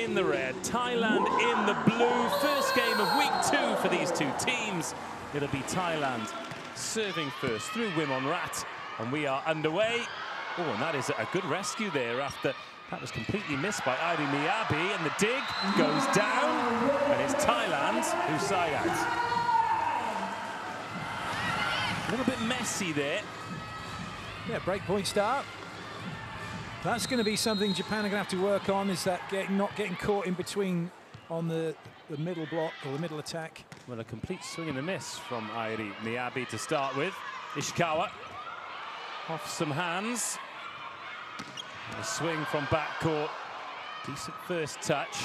in the red, Thailand in the blue. First game of week 2 for these two teams. It'll be Thailand serving first through Wimon-Rat, and we are underway. Oh, and that is a good rescue there after that was completely missed by Airi Miyabi, and the dig goes down, and it's Thailand who side out. A little bit messy there. Yeah, breakpoint start. That's going to be something Japan are going to have to work on, is that not getting caught in between on the middle block or the middle attack. Well, a complete swing and a miss from Airi Miyabi to start with. Ishikawa off some hands. A swing from backcourt. Decent first touch.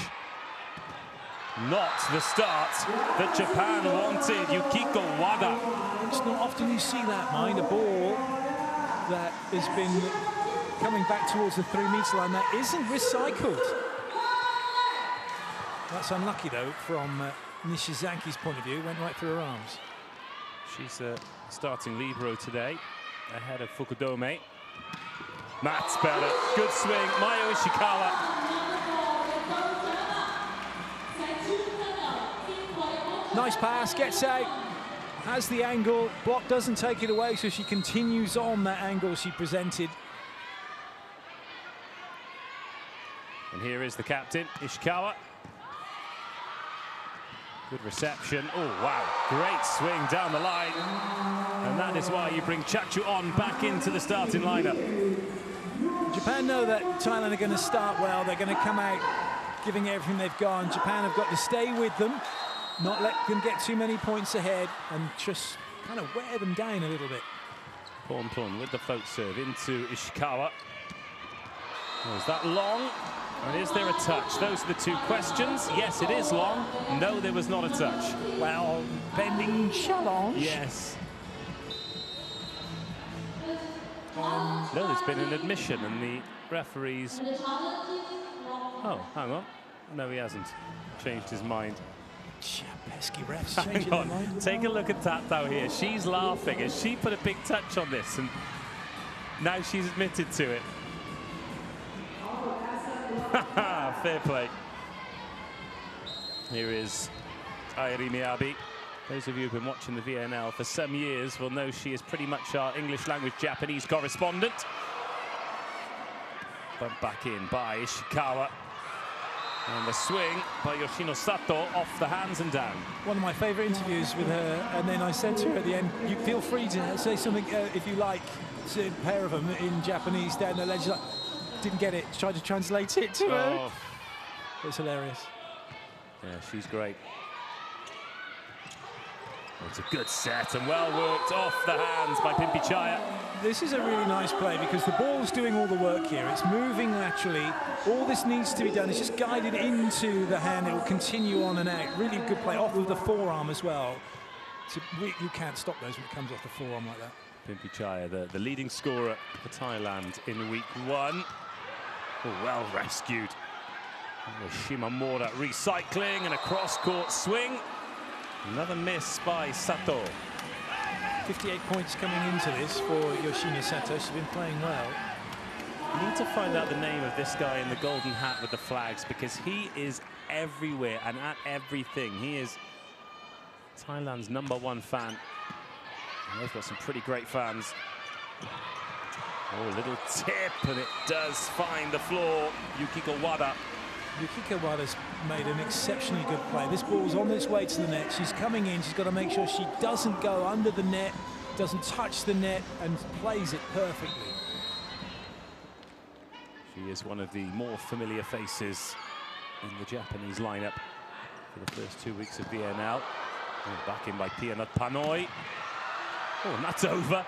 Not the start that Japan wanted. Yukiko Wada. It's not often you see that, mind. A ball that has been coming back towards the 3-meter line that isn't recycled. That's unlucky, though, from Nishizaki's point of view. Went right through her arms. She's starting libero today, ahead of Fukudome. That's better. Good swing. Mayo Ishikawa. Nice pass, gets out, has the angle, block doesn't take it away, so she continues on that angle she presented. And here is the captain, Ishikawa. Good reception. Oh, wow. Great swing down the line. And that is why you bring Chachu On back into the starting lineup. Japan know that Thailand are going to start well. They're going to come out giving everything they've got. Japan have got to stay with them, not let them get too many points ahead, and just kind of wear them down a little bit. Pornplon with the float serve into Ishikawa. Was that long? And is there a touch? Those are the two questions. Yes, it is long. No, there was not a touch. Well, bending challenge. Yes. No, there's been an admission, and the referees... Oh, hang on. No, he hasn't changed his mind. Pesky refs. Hang on. Take a look at Tatao here. She's laughing as she put a big touch on this, and now she's admitted to it. Fair play. Here is Airi Miyabi. Those of you who've been watching the VNL for some years will know she is pretty much our English language Japanese correspondent. Bumped back in by Ishikawa. And the swing by Yoshino Sato off the hands and down. One of my favourite interviews with her, and then I said to her at the end, you feel free to say something if you like, to a pair of them in Japanese down the ledge. Like, didn't get it, tried to translate it to her. It's hilarious. Yeah, she's great. It's a good set and well worked off the hands by Pimpichaya. This is a really nice play because the ball's doing all the work here. It's moving laterally. All this needs to be done is just guided into the hand. It will continue on and out. Really good play off of the forearm as well. You can't stop those when it comes off the forearm like that. Pimpichaya, the leading scorer for Thailand in week 1. Oh, well rescued. Shimamura recycling and a cross-court swing. Another miss by Sato. 58 points coming into this for Yoshino Sato. She's been playing well. I need to find out the name of this guy in the golden hat with the flags, because he is everywhere and at everything. He is Thailand's #1 fan. And they've got some pretty great fans. Oh, a little tip, and it does find the floor. Yukiko Wada. Yukiko Wada's made an exceptionally good play. This ball's on its way to the net. She's coming in. She's got to make sure she doesn't go under the net, doesn't touch the net, and plays it perfectly. She is one of the more familiar faces in the Japanese lineup for the first 2 weeks of VNL. Oh, back in by Pianat Panoi. Oh, and that's over.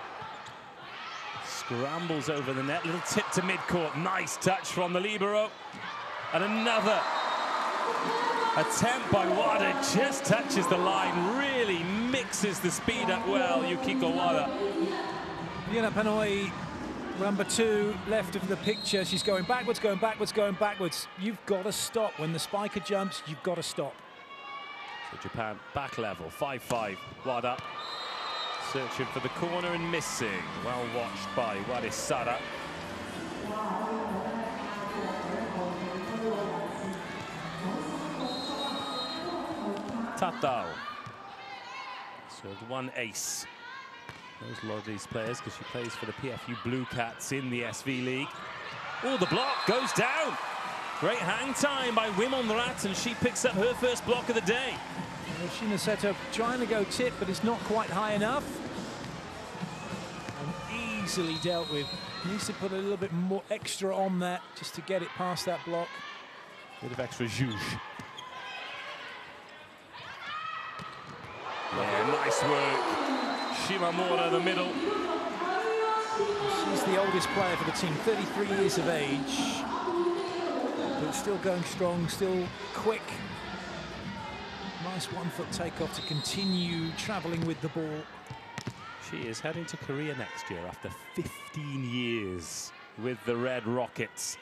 Scrambles over the net. Little tip to midcourt. Nice touch from the libero. And another attempt by Wada, just touches the line, really mixes the speed up well, Yukiko Wada. Pianat Panoi, #2, left of the picture. She's going backwards, going backwards, going backwards. You've got to stop. When the spiker jumps, you've got to stop. So Japan back level, 5-5. Wada searching for the corner and missing. Well watched by Warisara. Tatao. Served one ace. Knows a lot of these players because she plays for the PFU Blue Cats in the SV League. Oh, the block goes down. Great hang time by Wimonrat, and she picks up her first block of the day. Shinaseto trying to go tip, but it's not quite high enough. And easily dealt with. Needs to put a little bit more extra on that just to get it past that block. Bit of extra zhuzh. Yeah, nice work. Shimamura, the middle. She's the oldest player for the team, 33 years of age. But still going strong, still quick. Nice one-foot takeoff to continue traveling with the ball. She is heading to Korea next year after 15 years with the Red Rockets.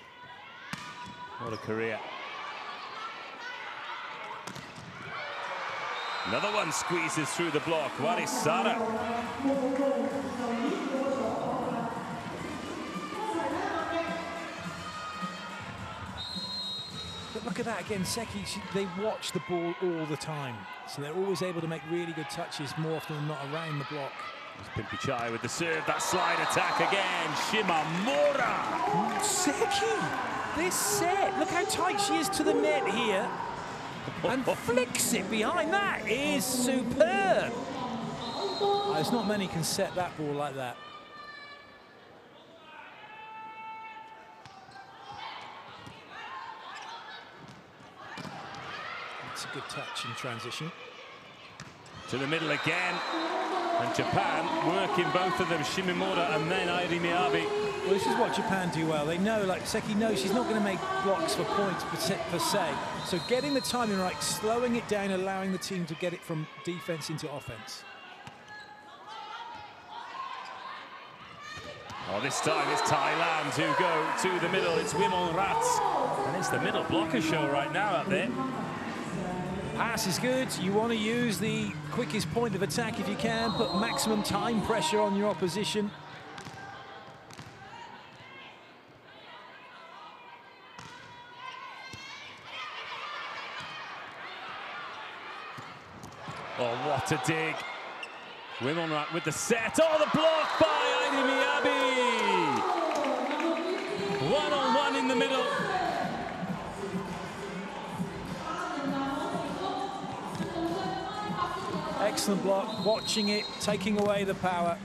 What a career. Another one squeezes through the block. Warisara. But look at that again, Seki, they watch the ball all the time. So they're always able to make really good touches more often than not around the block. There's Pimpy Chai with the serve, that slide attack again. Shimamura. Seki, this set, look how tight she is to the net here. And flicks it behind. That is superb. There's not many can set that ball like that. That's a good touch in transition. To the middle again. And Japan working both of them, Shimamura and then Airi Miyabi. Well, this is what Japan do well. They know, like Seki knows she's not going to make blocks for points per se. So getting the timing right, slowing it down, allowing the team to get it from defense into offense. Oh, this time it's Thailand who go to the middle. It's Wimonrat. And it's the middle blocker show right now up there. Pass is good. You want to use the quickest point of attack if you can. Put maximum time pressure on your opposition. Oh, what a dig. Wimonrat with the set. Oh, the block by Airi Miyabi. One-on-one in the middle. Excellent block, watching it, taking away the power.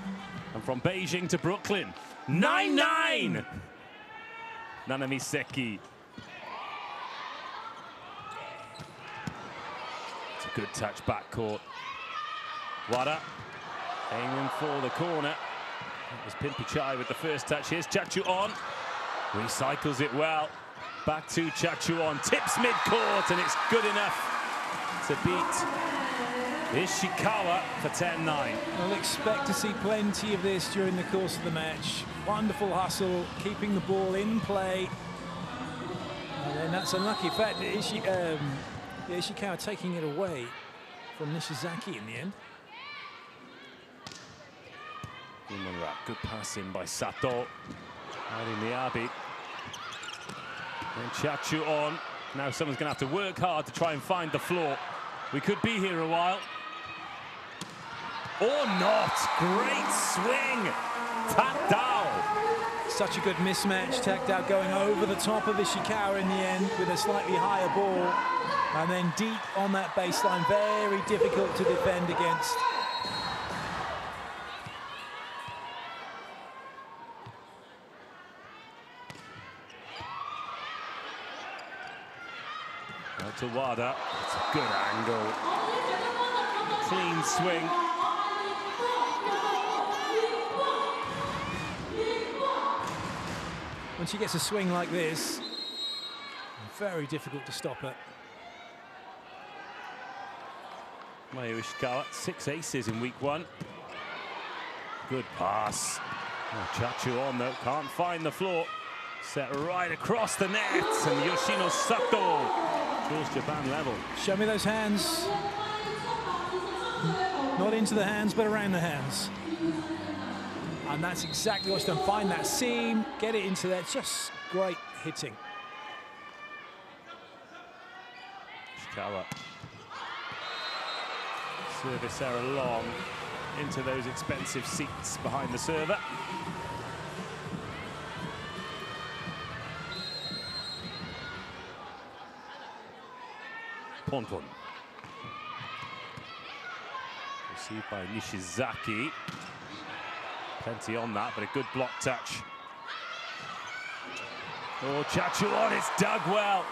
And from Beijing to Brooklyn, 9-9! Nanami Seki. It's a good touch backcourt. Wada aiming for the corner. That was Pimpy Chai with the first touch. Here's Chachuon. Recycles it well. Back to Chachuon. Tips mid-court, and it's good enough to beat Ishikawa for 10-9. We'll expect to see plenty of this during the course of the match. Wonderful hustle, keeping the ball in play. And then that's unlucky. In fact, Ishikawa taking it away from Nishizaki in the end. Good passing by Sato. Airi Miyabi. And Chachuon. Now someone's going to have to work hard to try and find the floor. We could be here a while. Or not. Great swing. Tatao. Such a good mismatch. Tatao going over the top of Ishikawa in the end with a slightly higher ball. And then deep on that baseline. Very difficult to defend against. Out to Wada. It's a good angle. Clean swing. When she gets a swing like this, very difficult to stop her. Mayu Ishikawa, 6 aces in week 1. Good pass. Oh, Chachuon, though, can't find the floor. Set right across the net, and Yoshino Sato draws Japan level. Show me those hands. Not into the hands, but around the hands. And that's exactly what's done. Find that seam, get it into there. Just great hitting. Ishikawa. Service error long into those expensive seats behind the server. Ponton. Received by Nishizaki. Plenty on that, but a good block touch. Oh, Chachuan, it's dug well.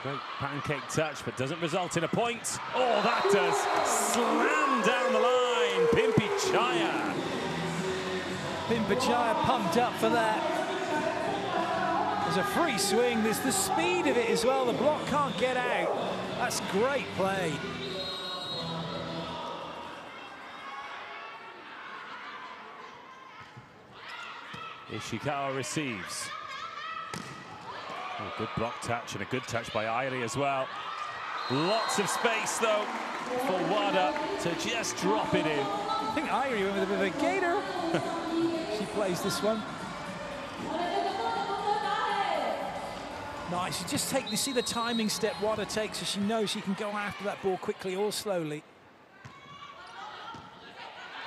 Great pancake touch, but doesn't result in a point. Oh, that does. Slam down the line, Pimpichaya. Pimpichaya pumped up for that. There's a free swing. There's the speed of it as well. The block can't get out. That's great play. Ishikawa receives. Oh, good block touch and a good touch by Airi as well. Lots of space though for Wada to just drop it in. I think Airi went with a bit of a gator. She plays this one. Nice. You just take, you see the timing step Wada takes, so she knows she can go after that ball quickly or slowly.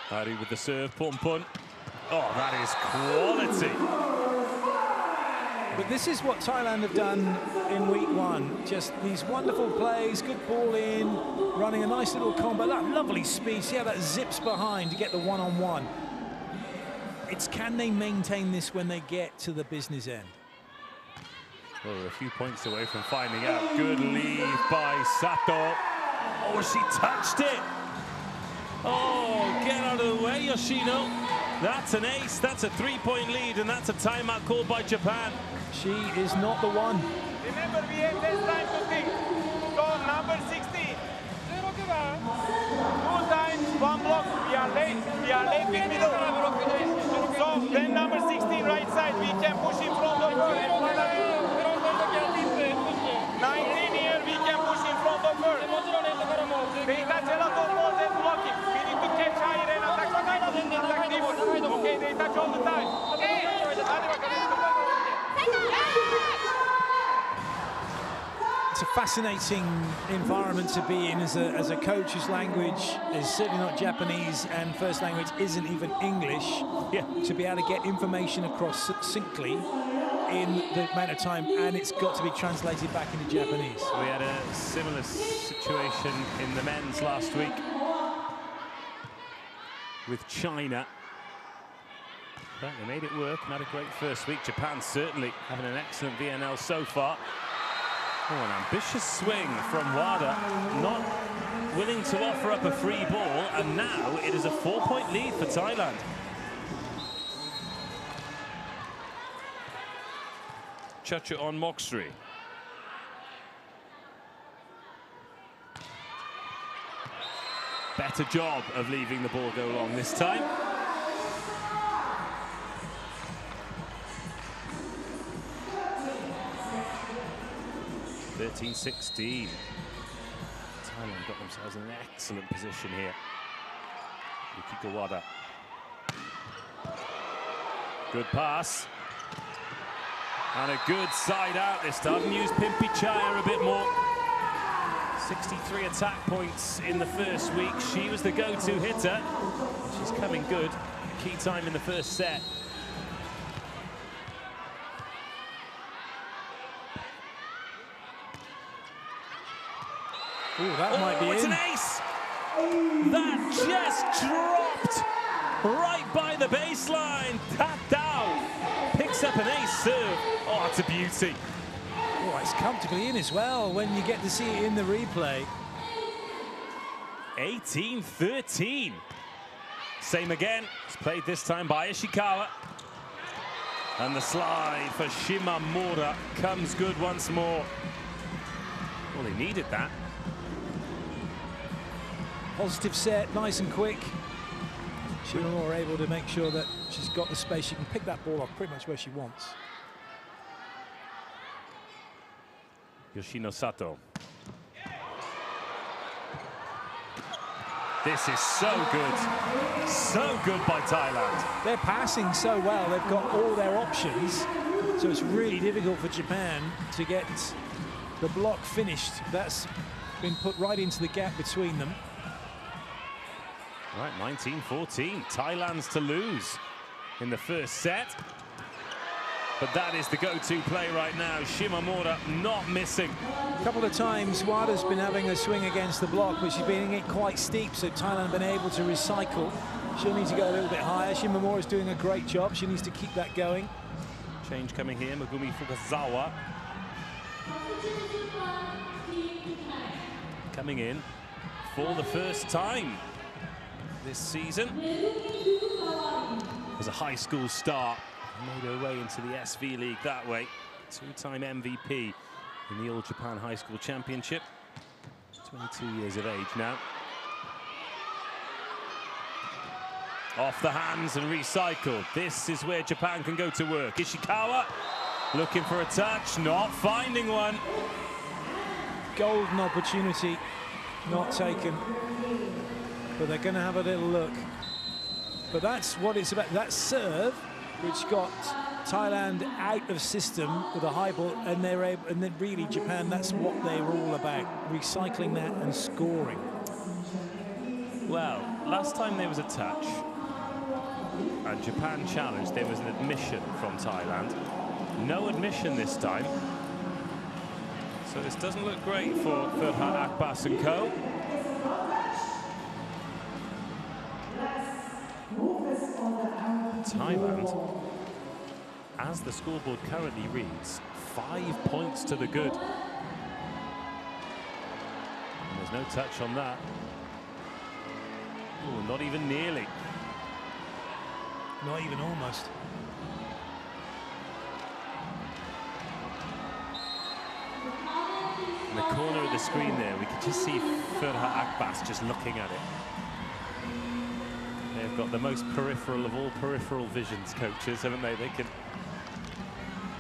Airi with the serve, Pon. Oh, that is quality. But this is what Thailand have done in week one. Just these wonderful plays, good ball in, running a nice little combo. That lovely speed. See how that zips behind to get the one-on-one. It's can they maintain this when they get to the business end? Well, we're a few points away from finding out. Good lead by Sato. Oh, she touched it. Oh, get out of the way, Yoshino. That's an ace, that's a three-point lead, and that's a timeout called by Japan. She is not the one. Remember, we have less time to think. So, number 16. 2 times, 1 block. We are late in middle. So, then number 16, right side, we can push in front of her. 19 here, we can push in front of her. They touch a lot of balls and blocking. We need to catch higher and attack defense. Okay, they touch all the time. It's a fascinating environment to be in as a coach whose language is certainly not Japanese and first language isn't even English. Yeah. To be able to get information across succinctly in the amount of time, and it's got to be translated back into Japanese. We had a similar situation in the men's last week with China. But they made it work and had a great first week. Japan certainly having an excellent VNL so far. Oh, an ambitious swing from Wada, not willing to offer up a free ball, and now it is a 4-point lead for Thailand. Chacha on Moxley. Better job of leaving the ball go long this time. (13-16). Thailand got themselves in an excellent position here. Yukiko Wada. Good pass. And a good side out this time. Use Pimpichaya a bit more. 63 attack points in the first week. She was the go-to hitter. She's coming good. Key time in the first set. Ooh, that might be it's in. An ace! That just dropped right by the baseline. Tatao picks up an ace serve. Oh, it's a beauty. Oh, it's comfortably in as well when you get to see it in the replay. 18-13. Same again. It's played this time by Ishikawa. And the slide for Shimamura comes good once more. Well, they needed that. Positive set, nice and quick. Shimamura able to make sure that she's got the space. She can pick that ball off pretty much where she wants. Yoshino Sato. This is so good. So good by Thailand. They're passing so well. They've got all their options. So it's really difficult for Japan to get the block finished. That's been put right into the gap between them. Right, 19-14. Thailand's to lose in the first set. But that is the go-to play right now. Shimamura not missing. A couple of times Wada's been having a swing against the block, but she's been it quite steep, so Thailand been able to recycle. She'll need to go a little bit higher. Shimamura's doing a great job. She needs to keep that going. Change coming here, Megumi Fukazawa. Coming in for the first time this season. It was a high school start. Made her way into the SV League that way. Two-time MVP in the All Japan High School Championship. 22 years of age now. Off the hands and recycled. This is where Japan can go to work. Ishikawa looking for a touch, not finding one. Golden opportunity, not taken. But they're going to have a little look. But that's what it's about. That serve, which got Thailand out of system with a high ball, and they're able, and then really Japan, that's what they were all about, recycling that and scoring. Well, last time there was a touch and Japan challenged, there was an admission from Thailand. No admission this time. So this doesn't look great for Ferhat Akbas and co. Thailand, as the scoreboard currently reads, 5 points to the good. And there's no touch on that. Oh, not even nearly. Not even almost. In the corner of the screen there, we could just see Ferhat Akbas just looking at it. They've got the most peripheral of all peripheral visions coaches, haven't they? They can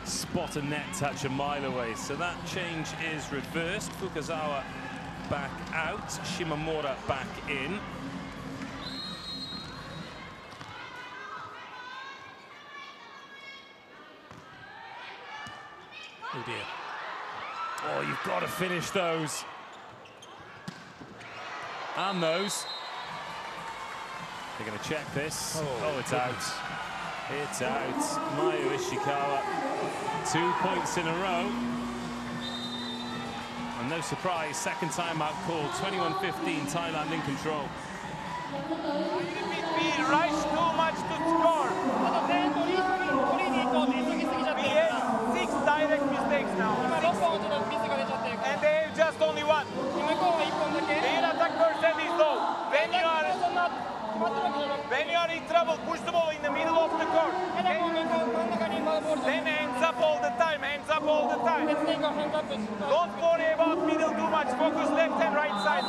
spot a net touch a mile away. So that change is reversed. Fukazawa back out, Shimamura back in. Oh dear. Oh, you've got to finish those. And those. They're going to check this. Oh, it's out. It's out. Mayu Ishikawa, 2 points in a row. And no surprise, second time out called. 21-15, Thailand in control. We rush too much to score. We have 6 direct mistakes now. And they have just only one. Their attack percent is low. When you are in trouble, push the ball in the middle of the court. Okay? Then hands up all the time, hands up all the time. Don't worry about middle too much. Focus left and right side.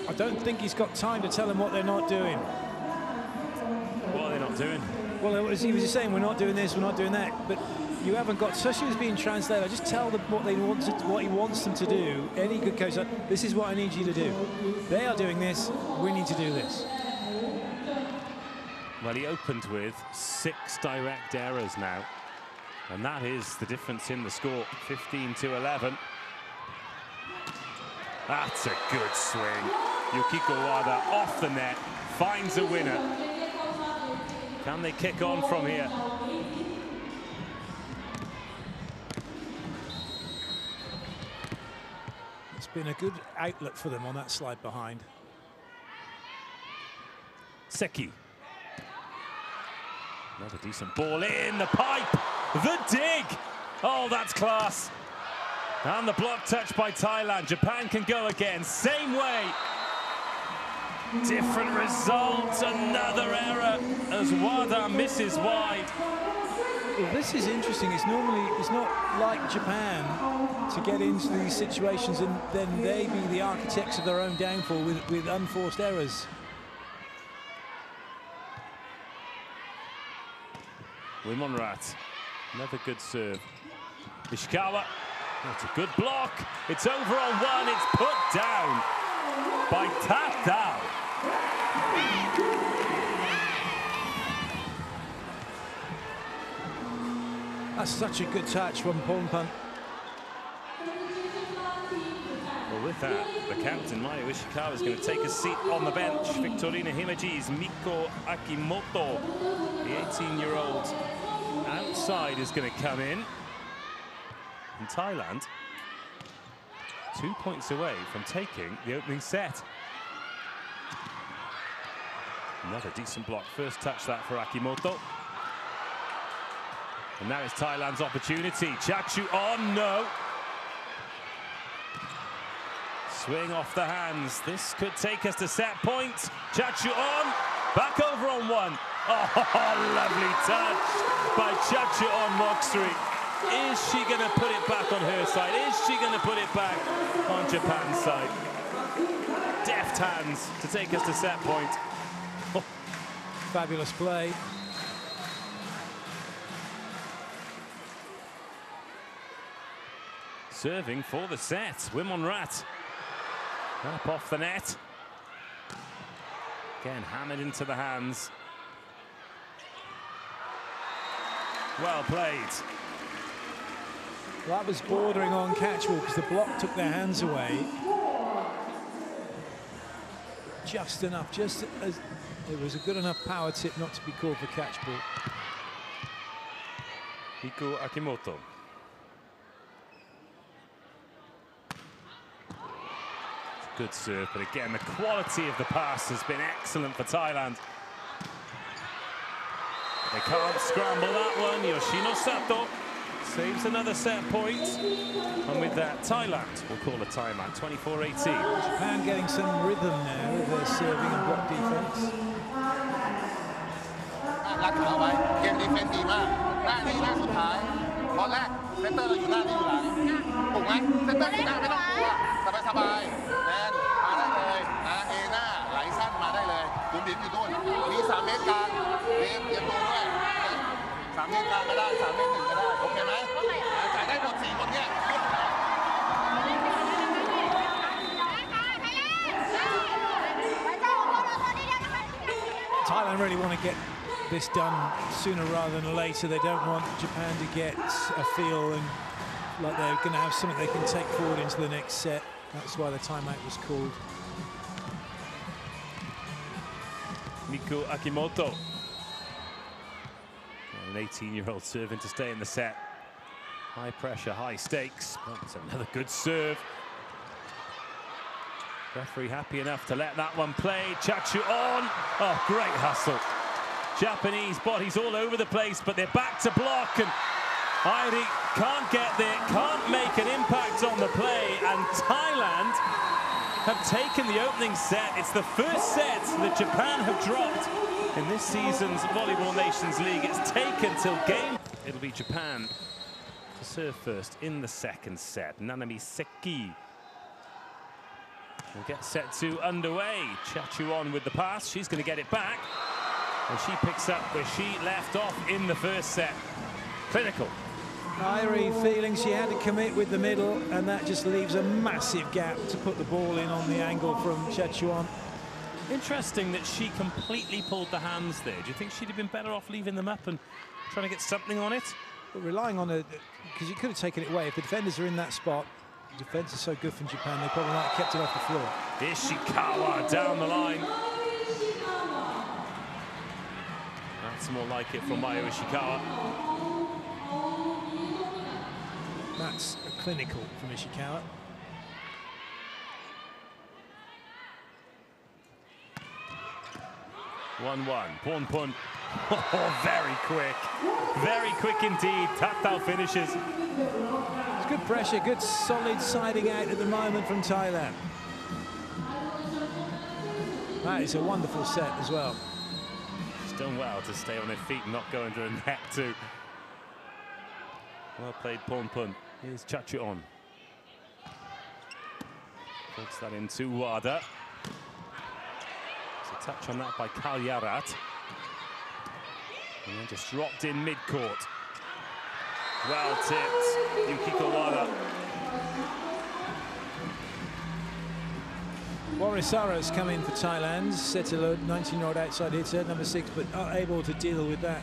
I don't think he's got time to tell them what they're not doing. What are they not doing? Well, as he was just saying, we're not doing this, we're not doing that. But you haven't got, especially as being translated, just tell them what they want to, what he wants them to do. Any good coach, this is what I need you to do. They are doing this, we need to do this. Well, he opened with 6 direct errors now. And that is the difference in the score, 15-11. That's a good swing. Yukiko Wada off the net, finds a winner. Can they kick on from here? It's been a good outlet for them on that slide behind. Seki. Another decent ball in the pipe. The dig. Oh, that's class. And the block touch by Thailand. Japan can go again. Same way. Different result. Another error as Wada misses wide. Well, this is interesting. It's not like Japan to get into these situations and then they be the architects of their own downfall with unforced errors. Wimonrat, another good serve. Ishikawa, that's a good block. It's over on one, it's put down by Tatao. That's such a good touch from Pornpun. Well, with that, the captain, Mayu Ishikawa, is going to take a seat on the bench. Victorina Himeji's Miko Akimoto, the 18-year-old outside, is going to come in. And Thailand, 2 points away from taking the opening set. Another decent block. First touch that for Akimoto. And now it's Thailand's opportunity. Chachu on, no. Swing off the hands. This could take us to set point. Chachu on, back over on one. Oh, lovely touch by Chachu on Moksri. Is she going to put it back on her side? Is she going to put it back on Japan's side? Deft hands to take us to set point. Oh. Fabulous play. Serving for the set, Wimonrat. Up off the net. Again, hammered into the hands. Well played. Well, that was bordering on catchball because the block took their hands away. Just enough, just as it was a good enough power tip not to be called for catchball. Miko Akimoto. Good serve, but again, the quality of the pass has been excellent for Thailand. They can't scramble that one. Yoshino Sato saves another set point. And with that, Thailand will call a timeout, 24-18. Japan getting some rhythm now with their serving and block defense. รักษาไว้เกมดีเฟนส์ดีมากหน้านี้หน้าสุดท้ายตอนแรกเซนเตอร์เราอยู่หน้านี่อยู่หลังถูกไหมเซนเตอร์อยู่หน้าไม่ต้องกลัวสบายๆแดนมาได้เลยเอหน้าไหลสั้นมาได้เลยบุ๋มบิ๋มอยู่นู่นมี3 เมตรกลางเตรียมตัวด้วย3 เมตรกลางก็ได้3 เมตร 1ก็ได้โอเคไหมจ่ายได้หมด4 คนเนี่ย Thailand really want to get this done sooner rather than later. They don't want Japan to get a feel and like they're going to have something they can take forward into the next set. That's why the timeout was called. Miko Akimoto. An 18-year-old serving to stay in the set. High pressure, high stakes. That's another good serve. Referee happy enough to let that one play. Chachu on. Oh, great hustle. Japanese bodies all over the place, but they're back to block, and Airi can't get there, can't make an impact on the play, and Thailand have taken the opening set. It's the first set that Japan have dropped in this season's Volleyball Nations League. It's taken till game. It'll be Japan to serve first in the second set. Nanami Seki will get set 2 underway. Chachu on with the pass. She's going to get it back. And she picks up where she left off in the first set. Clinical. Airi feeling she had to commit with the middle, and that just leaves a massive gap to put the ball in on the angle from Chachuan. Interesting that she completely pulled the hands there. Do you think she'd have been better off leaving them up and trying to get something on it? But relying on it, because you could have taken it away. If the defenders are in that spot, the defense is so good from Japan, they probably might have kept it off the floor. Ishikawa down the line. That's more like it from Mayu Ishikawa. That's a clinical from Ishikawa. Pornpun. Oh, very quick indeed. Tactile finishes. It's good pressure, good solid siding out at the moment from Thailand. That is a wonderful set as well. She's done well to stay on her feet and not go under a net too. Well played, Pornpun. Here's Chachu on. Puts that into Wada. There's a touch on that by Kalyarat. And then just dropped in mid-court. Well tipped, Yukiko Wada. Warisara's come in for Thailand. Setilo, 19-year-old outside hitter, number 6, but not able to deal with that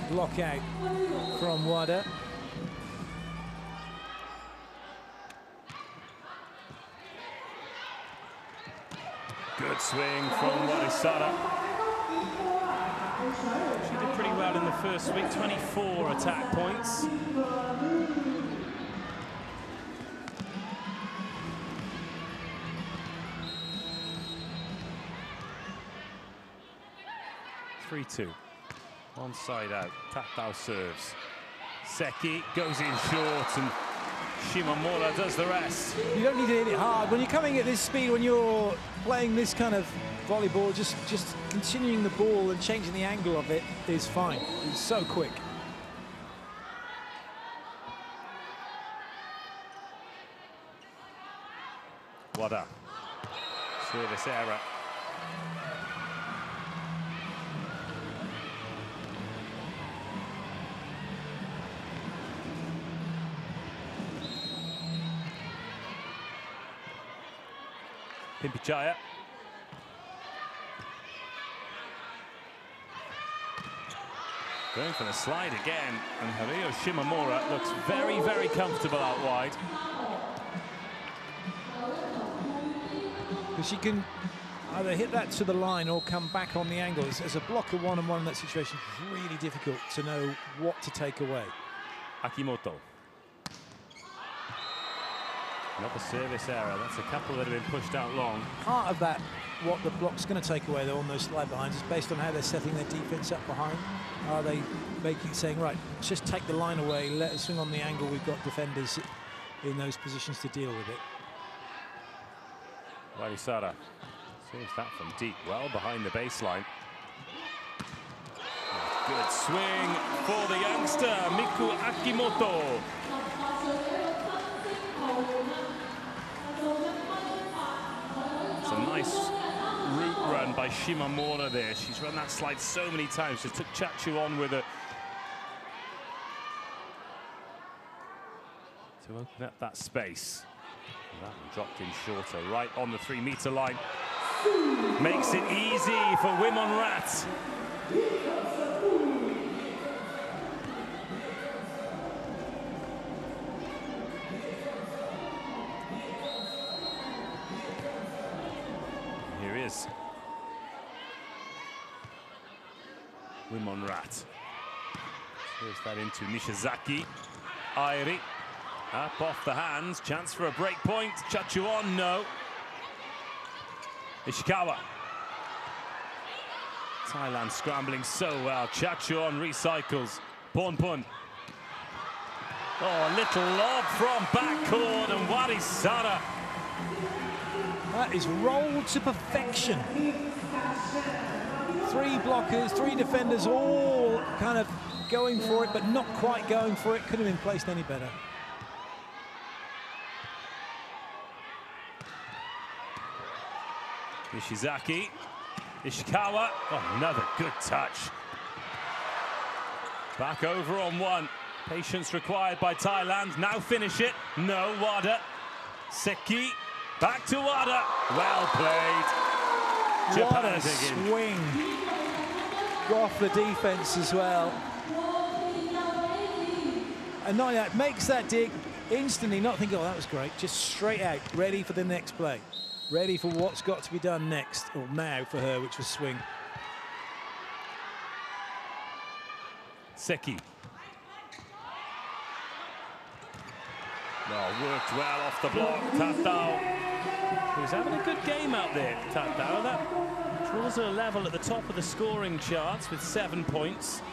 block out from Wada. Good swing from Warisara. She did pretty well in the first week, 24 attack points. (3-2). Onside out. Tatao serves. Seki goes in short and Shimamura does the rest. You don't need to hit it hard. When you're coming at this speed, when you're playing this kind of volleyball, just continuing the ball and changing the angle of it is fine. It's so quick. Wada. Service error. Pimpichaya. Going for the slide again, and Haruo Shimamura looks very, very comfortable out wide. Because she can either hit that to the line or come back on the angles. As a blocker one-on-one in that situation, it's really difficult to know what to take away. Akimoto. Another service error. That's a couple that have been pushed out long. Part of that, what the block's going to take away though on those slide behinds is based on how they're setting their defense up behind. Are they saying, right, let's just take the line away, let us swing on the angle, we've got defenders in those positions to deal with it. Warisara saves that from deep, well behind the baseline. Good swing for the youngster, Miku Akimoto. It's a nice route run by Shimamura there. She's run that slide so many times. Just took Chachu on with it to open up that space. And that one dropped in shorter, right on the 3-meter line. Makes it easy for Wimon Rat. Here is Wimon Rat. Throws that into Nishizaki. Airi. Up off the hands, chance for a break point. Chachu on, no. Ishikawa. Thailand scrambling so well. Chachu on recycles. Pon Pon. Oh, a little lob from backcourt and Warisara. That is rolled to perfection. 3 blockers, 3 defenders, all kind of going for it, but not quite going for it. Could have been placed any better. Nishizaki, Ishikawa, oh, another good touch. Back over on 1. Patience required by Thailand. Now finish it. No, Wada. Seki, back to Wada. Well played. What Japan a swing. Go off the defense as well. And Naya makes that dig instantly, not thinking, oh, that was great. Just straight out, ready for the next play. Ready for what's got to be done next, or now for her, which was swing. Seki. Oh, worked well off the block. Tatao. He was having a good game out there, Tatao. That draws her level at the top of the scoring charts with 7 points.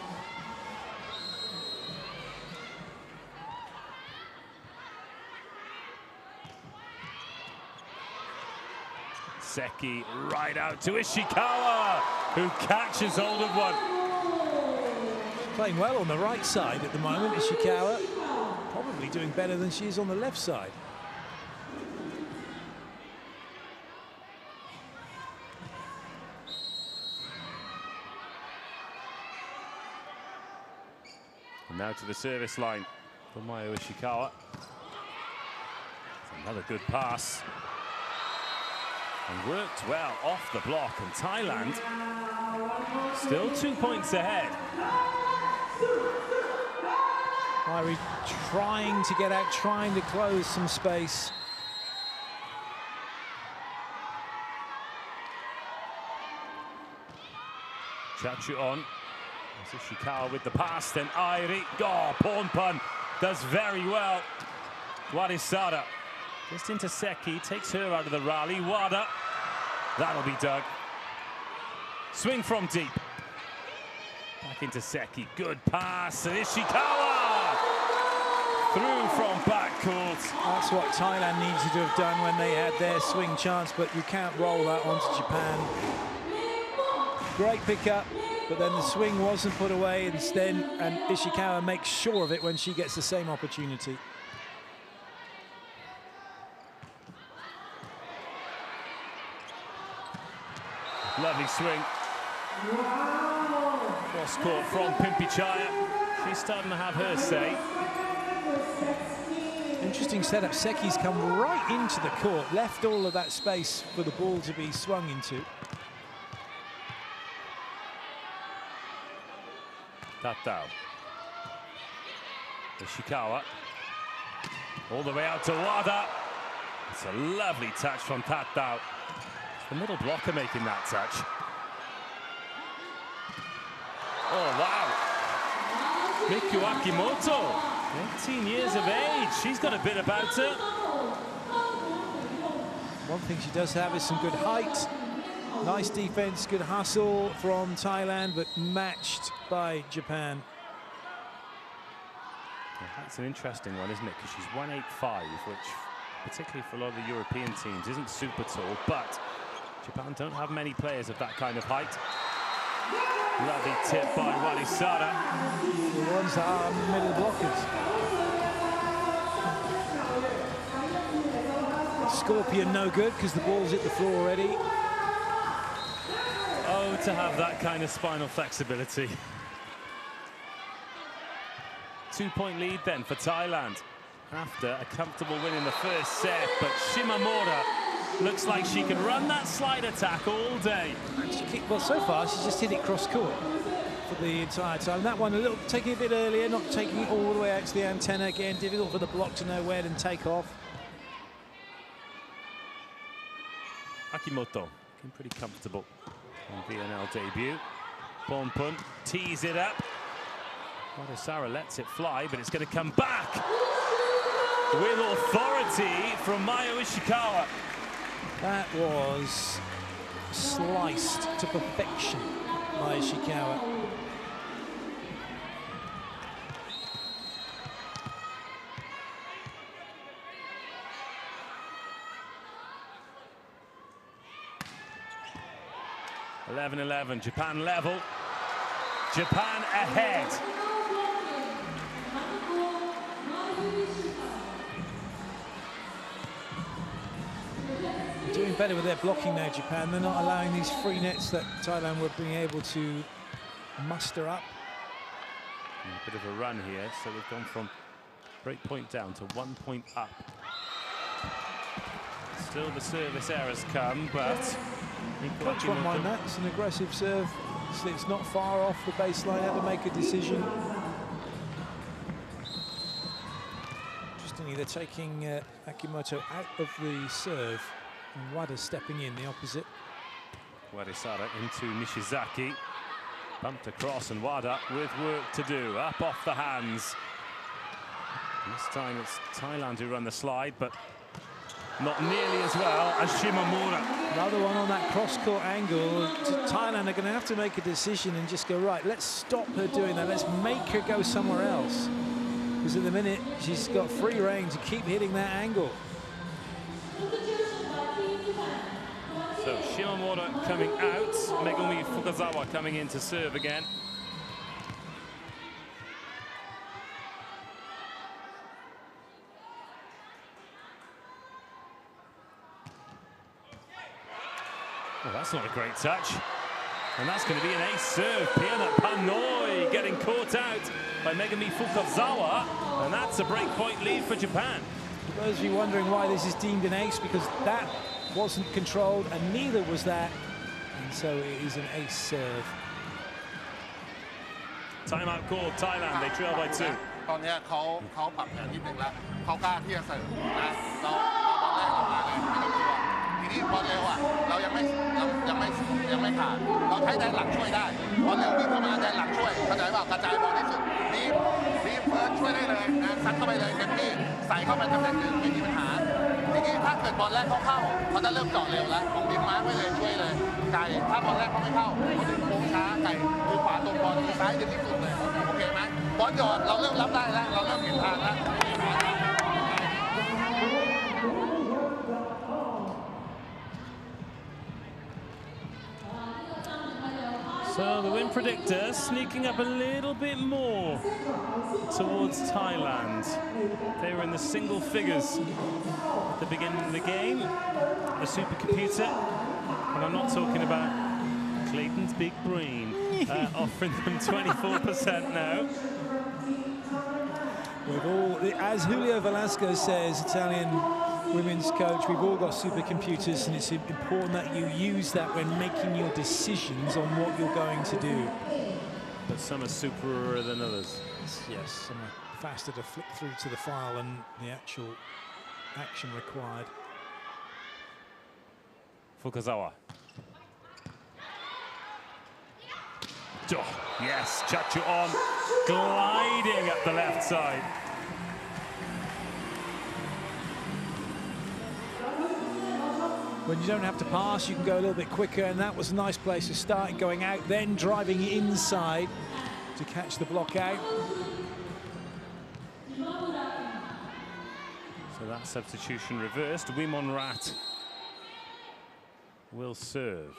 Seki right out to Ishikawa, who catches hold of one. Playing well on the right side at the moment, Ishikawa. Probably doing better than she is on the left side. And now to the service line for Mayo Ishikawa. Another good pass. And worked well off the block, and Thailand still 2 points ahead. Irie trying to get out, trying to close some space. Chachu on. Ishikawa with the pass, then Irie. Oh, Pornpun does very well. Warisada just into Seki, takes her out of the rally. Wada, that'll be dug. Swing from deep. Back into Seki, good pass, and Ishikawa through from backcourt. That's what Thailand needed to have done when they had their swing chance, but you can't roll that onto Japan. Great pickup, but then the swing wasn't put away instead, and Ishikawa makes sure of it when she gets the same opportunity. Lovely swing. Cross court from Pimpichaya. She's starting to have her say. Interesting setup. Seki's come right into the court, left all of that space for the ball to be swung into. Tatao. Ishikawa. All the way out to Wada. It's a lovely touch from Tatao. The middle blocker making that touch. Oh, wow. Miku Akimoto, 18 years of age. She's got a bit about her. One thing she does have is some good height. Nice defense, good hustle from Thailand, but matched by Japan. Yeah, that's an interesting one, isn't it? Because she's 185, which, particularly for a lot of the European teams, isn't super tall, but Japan don't have many players of that kind of height. Lovely tip by Warisada. The ones that are middle blockers. Scorpion no good because the ball's hit the floor already. Oh, to have that kind of spinal flexibility. 2-point lead then for Thailand after a comfortable win in the first set, but Shimamura looks like she can run that slide attack all day. Well, so far she's just hit it cross court for the entire time. That one a little taking a bit earlier, not taking it all the way out to the antenna. Again, difficult for the block to know where to take off. Akimoto looking pretty comfortable on VNL debut. Pornpun tees it up. Warisada lets it fly, but it's going to come back with authority from Mayu Ishikawa. That was sliced to perfection by Ishikawa. (11-11), Japan level. Japan ahead. Doing better with their blocking now, Japan. They're not allowing these free nets that Thailand were being able to muster up. And a bit of a run here, so they've gone from break point down to 1 point up. Still the service errors come, but Coach won't mind that. It's an aggressive serve. It's not far off the baseline. Have to make a decision. Interestingly, they're taking Akimoto out of the serve. And Wada stepping in the opposite. Warisada into Nishizaki. Bumped across, and Wada with work to do. Up off the hands. This time it's Thailand who run the slide, but not nearly as well as Shimamura. Another one on that cross-court angle. Thailand are going to have to make a decision and just go, right, let's stop her doing that. Let's make her go somewhere else. Because at the minute, she's got free rein to keep hitting that angle. So Shimamura coming out, Megumi Fukazawa coming in to serve again. Well, that's not a great touch. And that's going to be an ace serve. Piana Panoi getting caught out by Megumi Fukazawa. And that's a breakpoint lead for Japan. For those of you wondering why this is deemed an ace, because that wasn't controlled and neither was that. And so it is an ace serve. Timeout called Thailand. They trail by 2. ตอนนี้เขาปรับแผนนิดนึงแล้วเขากล้าที่จะเสิร์ฟนะเราบอลแรกออกมาเลยไม่ต้องกลัวทีนี้บอลเร็วอ่ะเรายังไม่ขาดเราใช้แดนหลังช่วยได้บอลเร็ววิ่งเข้ามาแดนหลังช่วยเข้าใจเปล่ากระจายบอลให้สุดรีบเฟิร์สช่วยได้เลยนะซัดเข้าไปเลยเต็มที่ใส่เข้าไปตำแหน่งหนึ่งไม่มีปัญหาทีนี้ถ้าเกิดบอลแรกเข้าเขาจะเริ่มเจาะเร็วแล้วผมดึงมาร์คไว้เลยช่วยเลยไก่ถ้าบอลแรกเขาไม่เข้าเขาดึงโค้งช้าไก่มือขวาตรงบอลมือซ้ายดึงที่สุดเลยโอเคไหมบอลหยอดเราเริ่มรับได้แล้วเราเริ่มเห็นทางแล้ว So the win predictor sneaking up a little bit more towards Thailand. They were in the single figures at the beginning of the game. The supercomputer, and I'm not talking about Clayton's big brain, offering them 24% now. We've all, as Julio Velasco says, Italian women's coach, we've all got supercomputers, and it's important that you use that when making your decisions on what you're going to do. But some are superer than others. Yes, some are faster to flip through to the file than the actual action required. Fukazawa. Oh, yes, Chachu on, gliding up the left side. When you don't have to pass, you can go a little bit quicker, and that was a nice place to start, going out, then driving inside to catch the block out. So that substitution reversed. Wimon Rat will serve.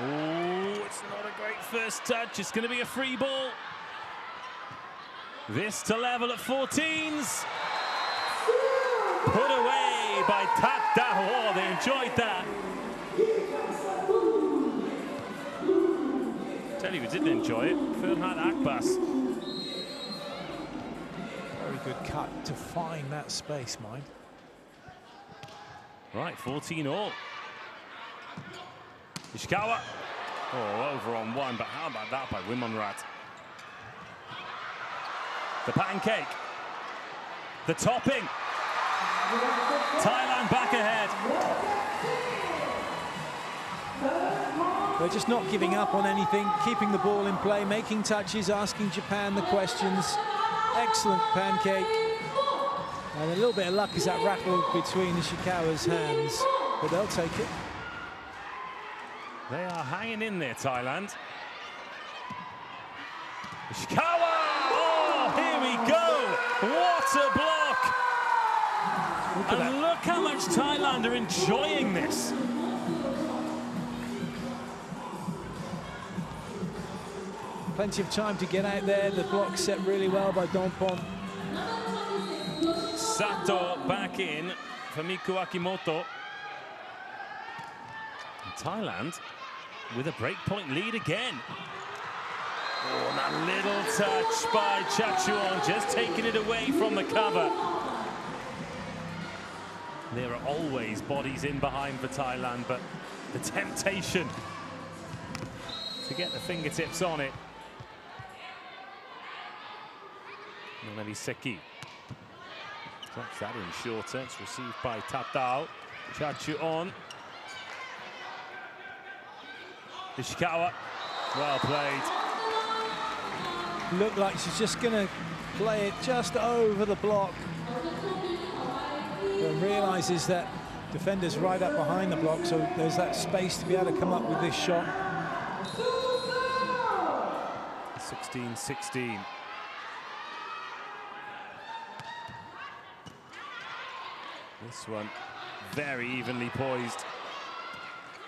Oh, it's not a great first touch. It's going to be a free ball. This to level at 14s. Put away by Tata. Oh, they enjoyed that. Tell you who didn't enjoy it, Ferhat Akbas. Very good cut to find that space, mind. Right, 14 all. Ishikawa. Oh, over on one, but how about that by Wimon Rat? The pancake. The topping. Thailand back ahead. They're just not giving up on anything, keeping the ball in play, making touches, asking Japan the questions. Excellent pancake. And a little bit of luck as that rattled between Ishikawa's hands, but they'll take it. They are hanging in there, Thailand. Ishikawa! Oh, here we go! What a block! And look how much Thailand are enjoying this. Plenty of time to get out there. The block set really well by Donpon. Sato back in for Miku Akimoto. And Thailand with a breakpoint lead again. Oh, that little touch by Chachuan, just taking it away from the cover. There are always bodies in behind for Thailand, but the temptation to get the fingertips on it. Noneli Seki drops that in shorter. It's received by Tatao. Chachuan. Ishikawa, well played. Looked like she's just going to play it just over the block. And realises that defender's right up behind the block, so there's that space to be able to come up with this shot. 16-16. This one very evenly poised.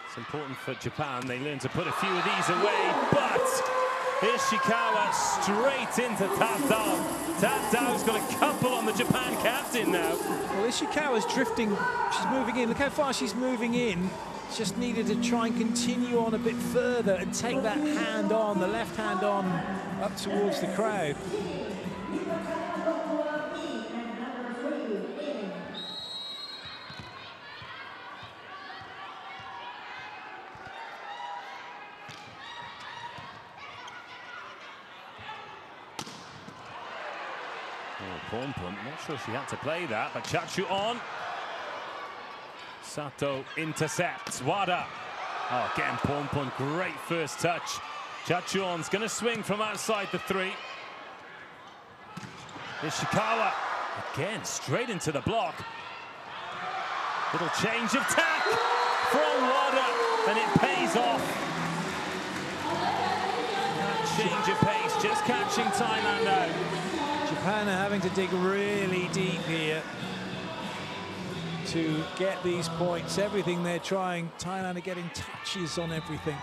It's important for Japan. They learn to put a few of these away, but Ishikawa straight into Tatao. Tatao's got a couple on the Japan captain now. Well, Ishikawa's drifting. She's moving in. Look how far she's moving in. Just needed to try and continue on a bit further and take that hand on, the left hand on, up towards the crowd. Pornpun, not sure she had to play that, but Chachuon. Sato intercepts. Wada. Oh, again, Pornpun, great first touch. Chachuon's going to swing from outside the 3. Ishikawa, again, straight into the block. Little change of tack from Wada, and it pays off. That change of pace, just catching Thailand out. Japan are having to dig really deep here to get these points. Everything they're trying, Thailand are getting touches on everything.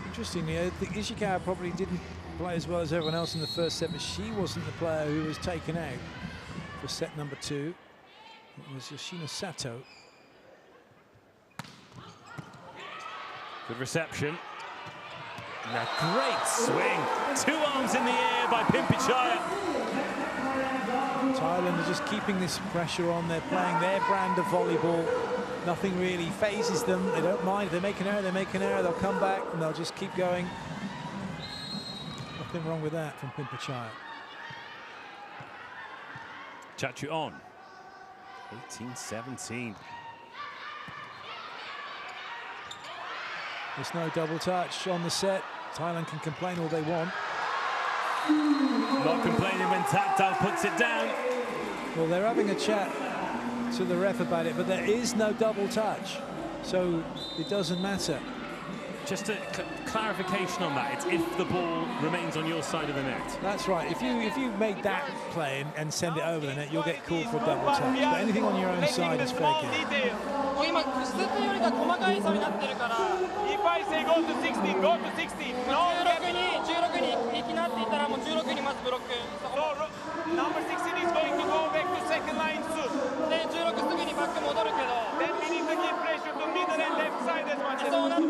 Interestingly, I think Ishikawa probably didn't play as well as everyone else in the first set, but she wasn't the player who was taken out for set number 2. It was Yoshino Sato. Good reception. And a great swing. 2 arms in the air by Pimpichaya. Thailand are just keeping this pressure on. They're playing their brand of volleyball. Nothing really phases them. They don't mind. If they make an error, they make an error. They'll come back and they'll just keep going. Nothing wrong with that from Pimpichaya. Chachuon. 18-17. There's no double touch on the set. Thailand can complain all they want. Not complaining when Tapdal puts it down. Well, they're having a chat to the ref about it, but there is no double touch, so it doesn't matter. Just a clarification on that. It's if the ball remains on your side of the net. That's right. If you made that play and send it over the net, you'll get called for a double touch. But anything on your own side is fair game. If I say go to 16, go to 16. No, so number 16 is going to go back to second line soon. Then we need to give pressure to middle and left side as much as possible.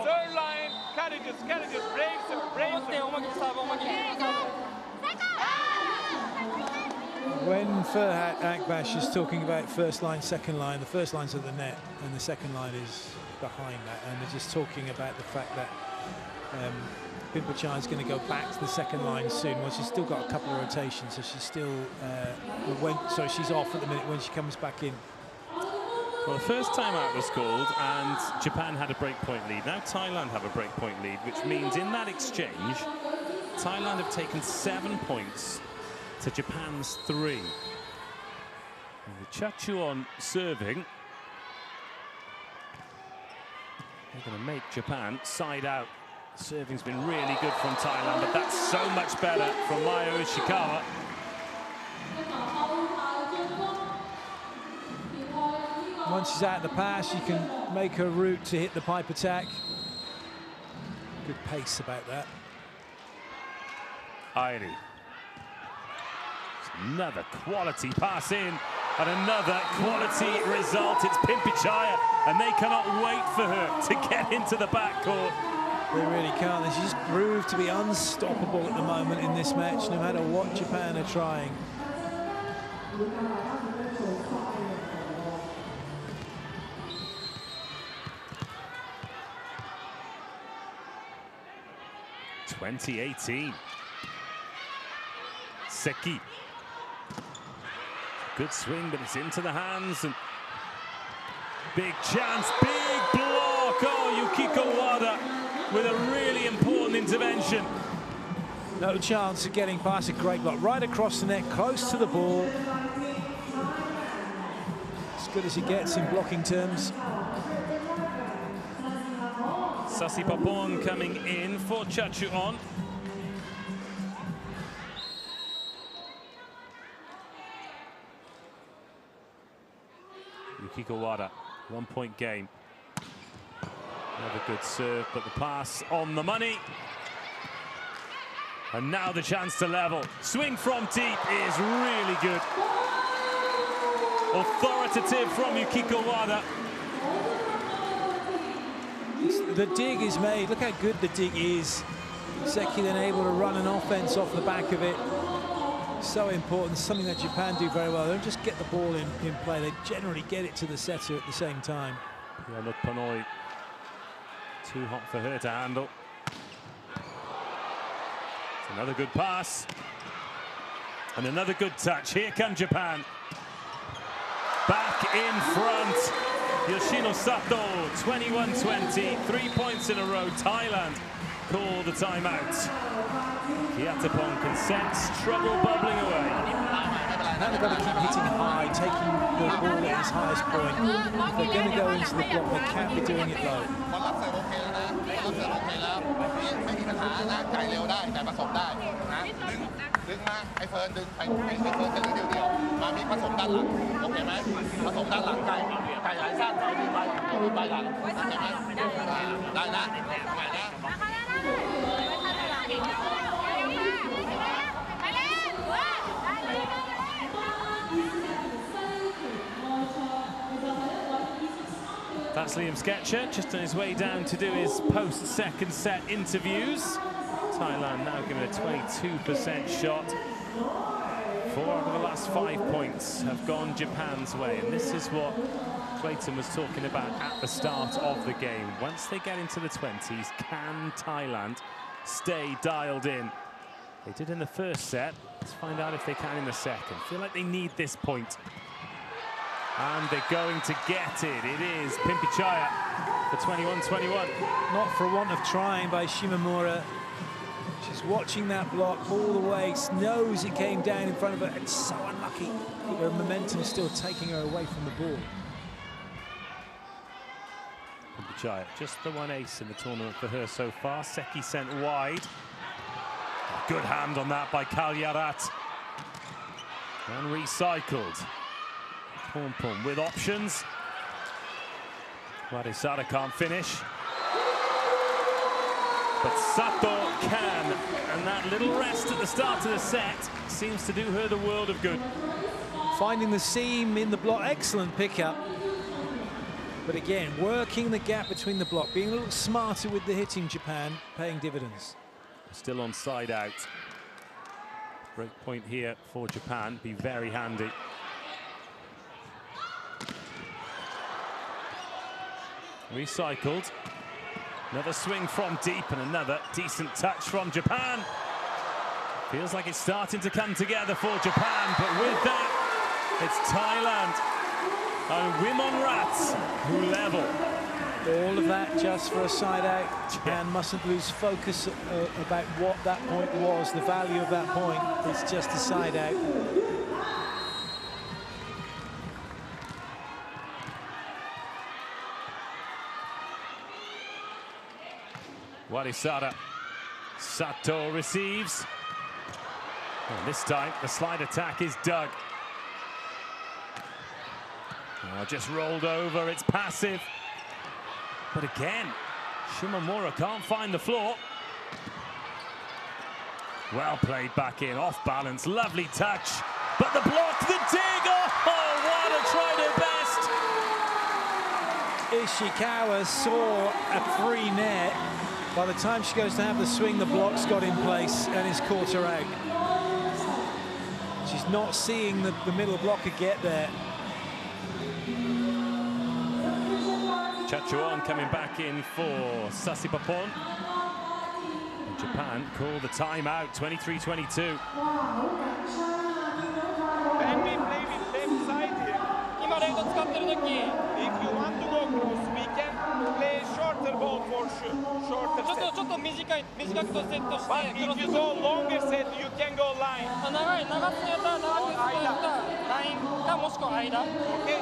Third line, carriages, braves. When Ferhat Akbash is talking about first line, second line, the first line's at the net and the second line is behind that, and they're just talking about the fact that Pimpichaya is going to go back to the second line soon. Well, she's still got a couple of rotations, so she's still she's off at the minute when she comes back in. Well, the first time out was called and Japan had a breakpoint lead. Now Thailand have a breakpoint lead, which means in that exchange, Thailand have taken 7 points to Japan's 3. And the Chachuon serving. They're going to make Japan side out. Serving's been really good from Thailand, but that's so much better from Mayo Ishikawa. Once she's out of the pass, you can make her route to hit the pipe attack. Good pace about that. Airi. Another quality pass in, and another quality result. It's Pimpichaya, and they cannot wait for her to get into the backcourt. They really can't. They just proved to be unstoppable at the moment in this match, no matter what Japan are trying. (2018). Seki. Good swing, but it's into the hands, and big chance, big block. Oh, Yukiko Wada with a really important intervention. No chance of getting past a great block. Right across the net, close to the ball. As good as he gets in blocking terms. Sasi Papon coming in for Chachuon. Yukiko Wada, 1 point game. Another good serve, but the pass on the money. And now the chance to level. Swing from deep is really good. Authoritative from Yukiko Wada. The dig is made. Look how good the dig is. Seki then able to run an offense off the back of it. So important, something that Japan do very well. They don't just get the ball in play, they generally get it to the setter at the same time. Yeah, look, Panoi Too hot for her to handle. It's another good pass. And another good touch. Here come Japan. Back in front. Yoshino Sato, 21-20. 3 points in a row. Thailand call the timeout. Kiatapong consents. Trouble bubbling away. Now they've got to keep hitting high, taking the ball at its highest point. If they're going to go into the block, they can't be doing it low. บอลรับเสิร์ฟโอเคแล้วนะบอลรับเสิร์ฟโอเคแล้วไม่มีปัญหานะจ่ายเร็วได้แต่ผสมได้นะดึงมาไอ้เฟิร์นดึงไอ้เฟิร์นจะดึงเดียวมามีผสมด้านหลังโอเคไหมผสมด้านหลังไก่หลายสั้นเอาดีไปหลังโอเคไหมได้นะใหม่นะ That's Liam Sketcher, just on his way down to do his post-second set interviews. Thailand now given a 22% shot. 4 out of the last 5 points have gone Japan's way, and this is what Clayton was talking about at the start of the game. Once they get into the 20s, can Thailand stay dialed in? They did in the first set. Let's find out if they can in the second. Feel like they need this point. And they're going to get it. It is Pimpichaya for 21-21. Not for want of trying by Shimamura. She's watching that block all the way, knows it came down in front of her. It's so unlucky. Her momentum is still taking her away from the ball. Pimpichaya, just the one ace in the tournament for her so far. Seki sent wide. Good hand on that by Kalyarat. And recycled. Pom with options. Wadisada can't finish. But Sato can. And that little rest at the start of the set seems to do her the world of good. Finding the seam in the block, excellent pickup. But again, working the gap between the block, being a little smarter with the hitting, Japan, paying dividends. Still on side out. Break point here for Japan, be very handy. Recycled. Another swing from deep and another decent touch from Japan. Feels like it's starting to come together for Japan, but with that, it's Thailand and Wimon-Rat who level. All of that just for a side out. Japan mustn't lose focus about what that point was, the value of that point. It's just a side out. Wadisada. Sato receives. And this time, the slide attack is dug. Oh, just rolled over, it's passive. But again, Shimamura can't find the floor. Well played back in, off balance, lovely touch. But the block, the dig, oh, Wada tried her best. Ishikawa saw a free net. By the time she goes to have the swing, the block's got in place and it's caught her out. She's not seeing the middle blocker get there. Chachuan coming back in for Sasipapon. And Japan call the timeout, 23-22. When we play with left side here, if you want to go cross, we can play shorter ball for sure. Shorter set. But if you go longer set, you can go line. Okay?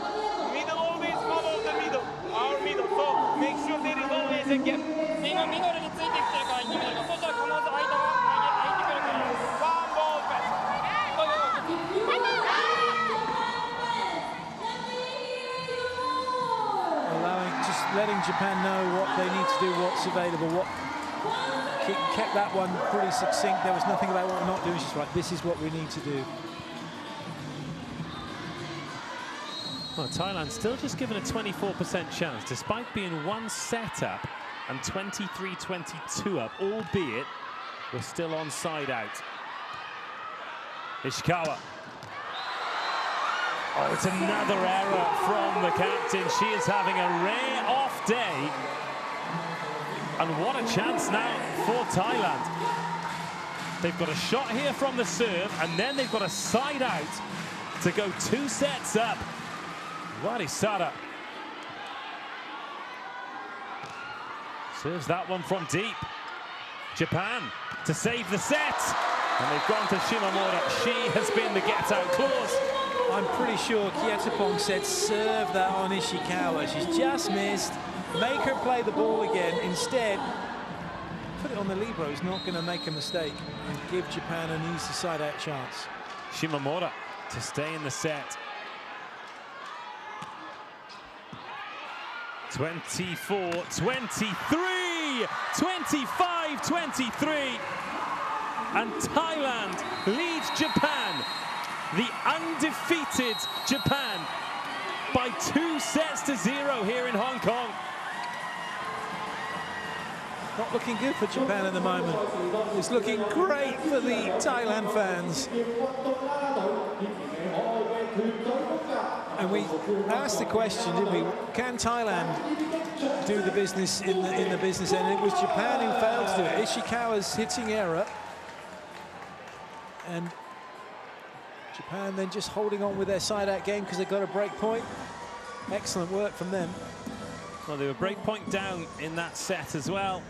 Middle always follow the middle. Our middle. So make sure there is always a gap. One ball back. Just letting Japan know what they need to do, what's available, kept that one pretty succinct. There was nothing about what we're not doing. She's right, this is what we need to do. Well, Thailand still just given a 24% chance, despite being one set up and 23-22 up, albeit we're still on side out. Ishikawa. Oh, it's another error from the captain. She is having a rare off day. And what a chance now for Thailand. They've got a shot here from the serve, and then they've got a side out to go 2 sets up. Warisara serves that one from deep. Japan to save the set. And they've gone to Shimamura. She has been the get-out clause. I'm pretty sure Kiatapong said serve that on Ishikawa. She's just missed. Make her play the ball again. Instead, put it on the libero. He's not going to make a mistake and give Japan an easy side-out chance. Shimamura to stay in the set. 24, 23, 25, 23. And Thailand leads Japan, the undefeated Japan, by 2 sets to 0 here in Hong Kong. Not looking good for Japan at the moment. It's looking great for the Thailand fans. And we asked the question, didn't we? Can Thailand do the business in the business end? It was Japan who failed to do it. Ishikawa's hitting error. And Japan then just holding on with their side-out game because they've got a break point. Excellent work from them. Well, they were break point down in that set as well.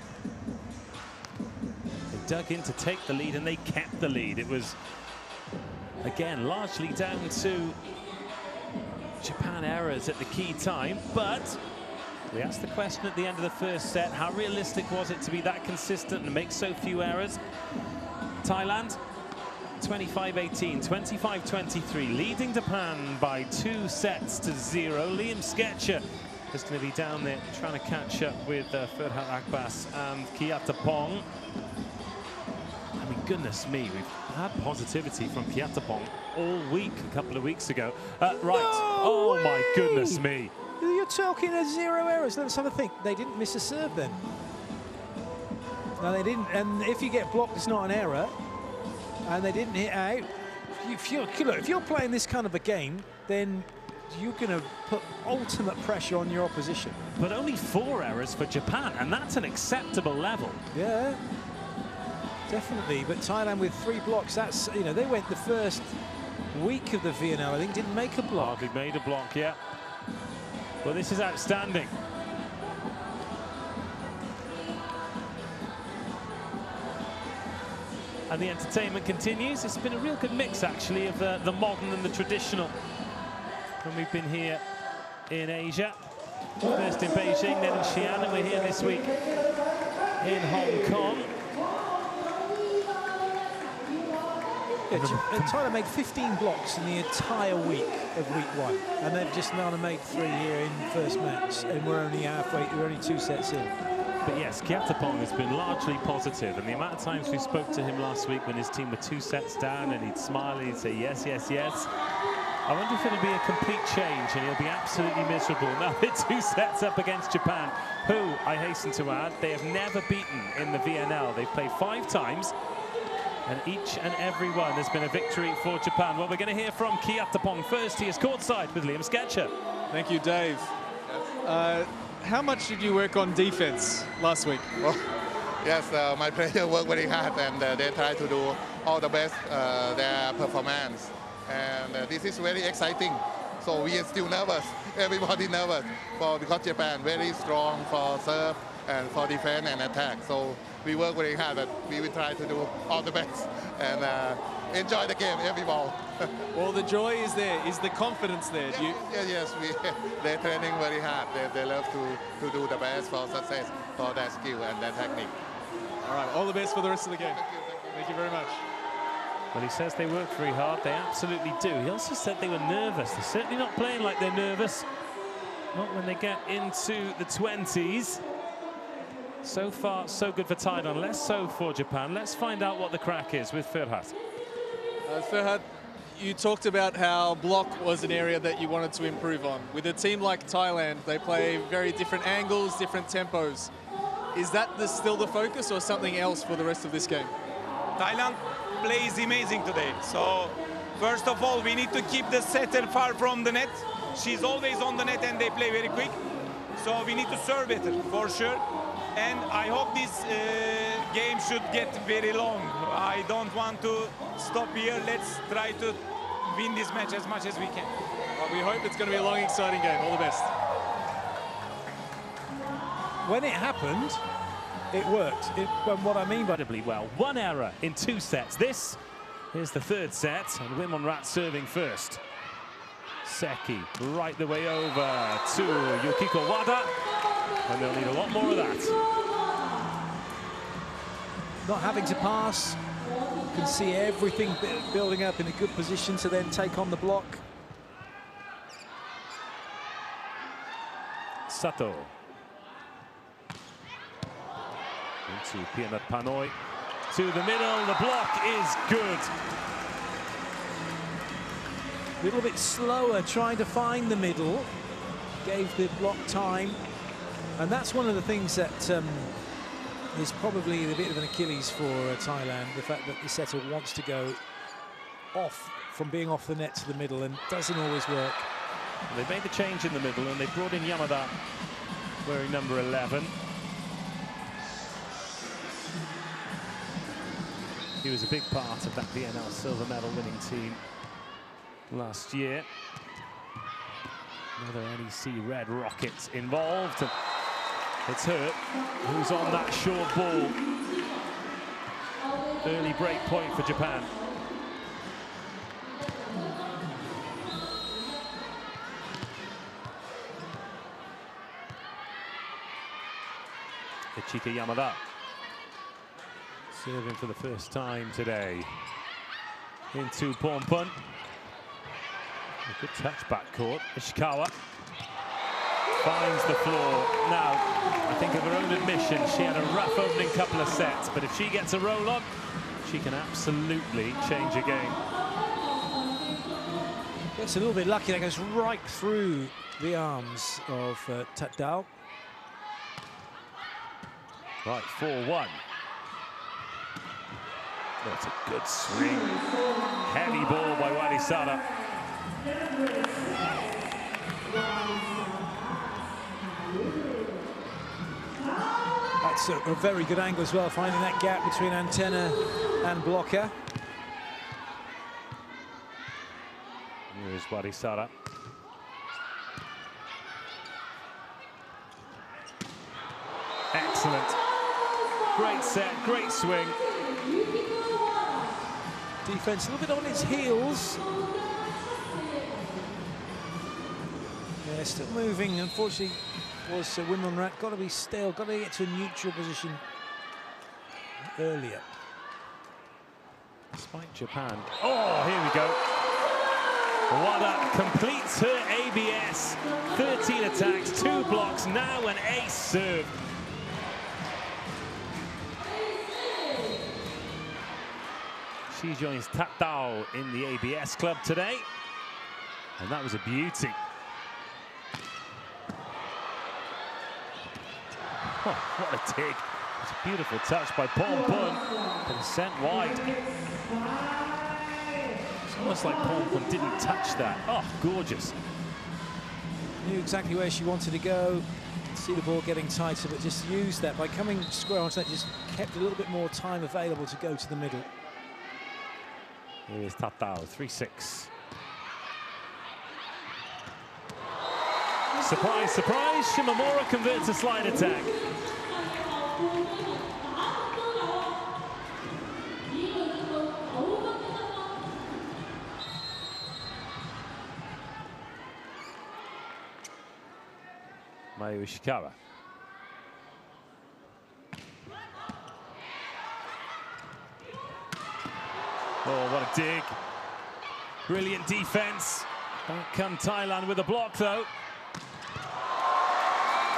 They dug in to take the lead, and they kept the lead. It was, again, largely down to Japan errors at the key time, but we asked the question at the end of the first set, how realistic was it to be that consistent and make so few errors? Thailand, 25-18, 25-23, leading Japan by 2 sets to 0. Liam Sketcher is going to be down there trying to catch up with Ferhat Akbas and Kiatapong. I mean, goodness me, we've had positivity from Kiatapong all week, a couple of weeks ago. Right, oh my goodness me. You're talking of 0 errors. Let's have a think. They didn't miss a serve then. No, they didn't. And if you get blocked, it's not an error. And they didn't hit out. If you're playing this kind of a game, then you're going to put ultimate pressure on your opposition. But only 4 errors for Japan, and that's an acceptable level. Yeah, definitely. But Thailand with 3 blocks, that's, you know, they went the first week of the VNL, I think, didn't make a block. Hardly made a block, yeah. Well, this is outstanding. And the entertainment continues. It's been a real good mix, actually, of the modern and the traditional. When we've been here in Asia, first in Beijing, then in Xi'an, and we're here this week in Hong Kong. Yeah, Thailand made 15 blocks in the entire week of week 1, and they've just now made 3 here in the first match, and we're only halfway, we're only 2 sets in. But yes, Kiatapong has been largely positive, and the amount of times we spoke to him last week when his team were 2 sets down, and he'd smile, he'd say yes, yes, yes. I wonder if it'll be a complete change, and he'll be absolutely miserable. Now they're 2 sets up against Japan, who, I hasten to add, they have never beaten in the VNL. They've played 5 times, and each and every one has been a victory for Japan. Well, we're going to hear from Kiatapong first. He is courtside with Liam Sketcher. Thank you, Dave. How much did you work on defense last week? Well, yes, my players work very hard, and they try to do all the best their performance. And this is very exciting. So we are still nervous. Everybody nervous because Japan very strong for serve and for defense and attack. So we work very hard, but we will try to do all the best and enjoy the game every ball. Well, the joy is there. Is the confidence there? Yes, they're training very hard. They love to do the best for success, for their skill and their technique. All right, all the best for the rest of the game. Thank you very much. Well, he says they work very hard. They absolutely do. He also said they were nervous. They're certainly not playing like they're nervous. Not when they get into the 20s. So far, so good for Thailand. Less so for Japan. Let's find out what the crack is with Ferhat. Ferhat, you talked about how block was an area that you wanted to improve on. With a team like Thailand, they play very different angles, different tempos. Is that still the focus or something else for the rest of this game? Thailand plays amazing today. So first of all, we need to keep the setter far from the net. She's always on the net and they play very quick. So we need to serve better for sure. And I hope this game should get very long. I don't want to stop here. Let's try to win this match as much as we can. Well, we hope it's going to be a long, exciting game. All the best. When it happened, it worked. What I mean by Incredibly well. One error in 2 sets. This is the 3rd set, and Wimonrat serving first. Seki right the way over to Yukiko Wada, and they'll need a lot more of that. not having to pass, you can see everything building up in a good position to then take on the block. Sato. Into Pianat Panoi. To the middle, the block is good. A little bit slower trying to find the middle. Gave the block time. And that's one of the things that is probably a bit of an Achilles for Thailand. The fact that the setter wants to go off, from being off the net to the middle, and doesn't always work. They made the change in the middle and they brought in Yamada wearing number 11. He was a big part of that VNL silver medal winning team last year. Another NEC Red Rockets involved. And it's Hurt who's on that short ball. Early break point for Japan. Ichika Yamada serving for the first time today into Pompon. A good touch back court. Ishikawa finds the floor. Now, I think of her own admission, she had a rough opening couple of sets, but if she gets a roll on, she can absolutely change a game. Gets a little bit lucky. That goes right through the arms of Tatdao. Right, 4-1. That's a good swing. Heavy ball by Wadisada. That's a very good angle as well, finding that gap between antenna and blocker. Here's Wadisada. Excellent. Great set, great swing. Defense a little bit on its heels. Yeah, still moving. Unfortunately, was Wimonrat. Got to be stale. Got to get to a neutral position earlier. Despite Japan. Oh, here we go. Wada completes her ABS. 13 attacks, 2 blocks. Now an ace serve. She joins Tatdao in the ABS club today. And that was a beauty. Oh, what a dig. It's a beautiful touch by Pompon, but it's sent wide. It's almost like Pompon didn't touch that. Oh, gorgeous. Knew exactly where she wanted to go. See the ball getting tighter, but just used that by coming square onto that, just kept a little bit more time available to go to the middle. Here's Tatdao, 3-6. Surprise, surprise, Shimamura converts a slide attack. Mayu Ishikawa. Oh, what a dig. Brilliant defense. Don't come Thailand with a block, though.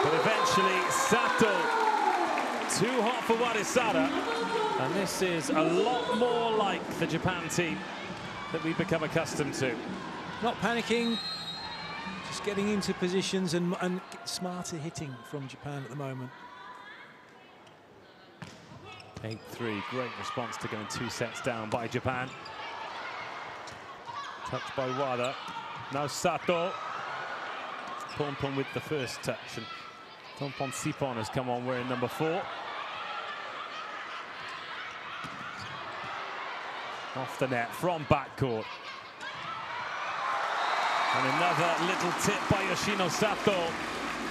But eventually, Sato. Too hot for Wadisada. And this is a lot more like the Japan team that we've become accustomed to. Not panicking, just getting into positions and smarter hitting from Japan at the moment. 8-3, great response to going 2 sets down by Japan. Touch by Wada. Now Sato. Pompon with the first touch. And Tompon Sipon has come on wearing number 4. Off the net from backcourt. And another little tip by Yoshino Sato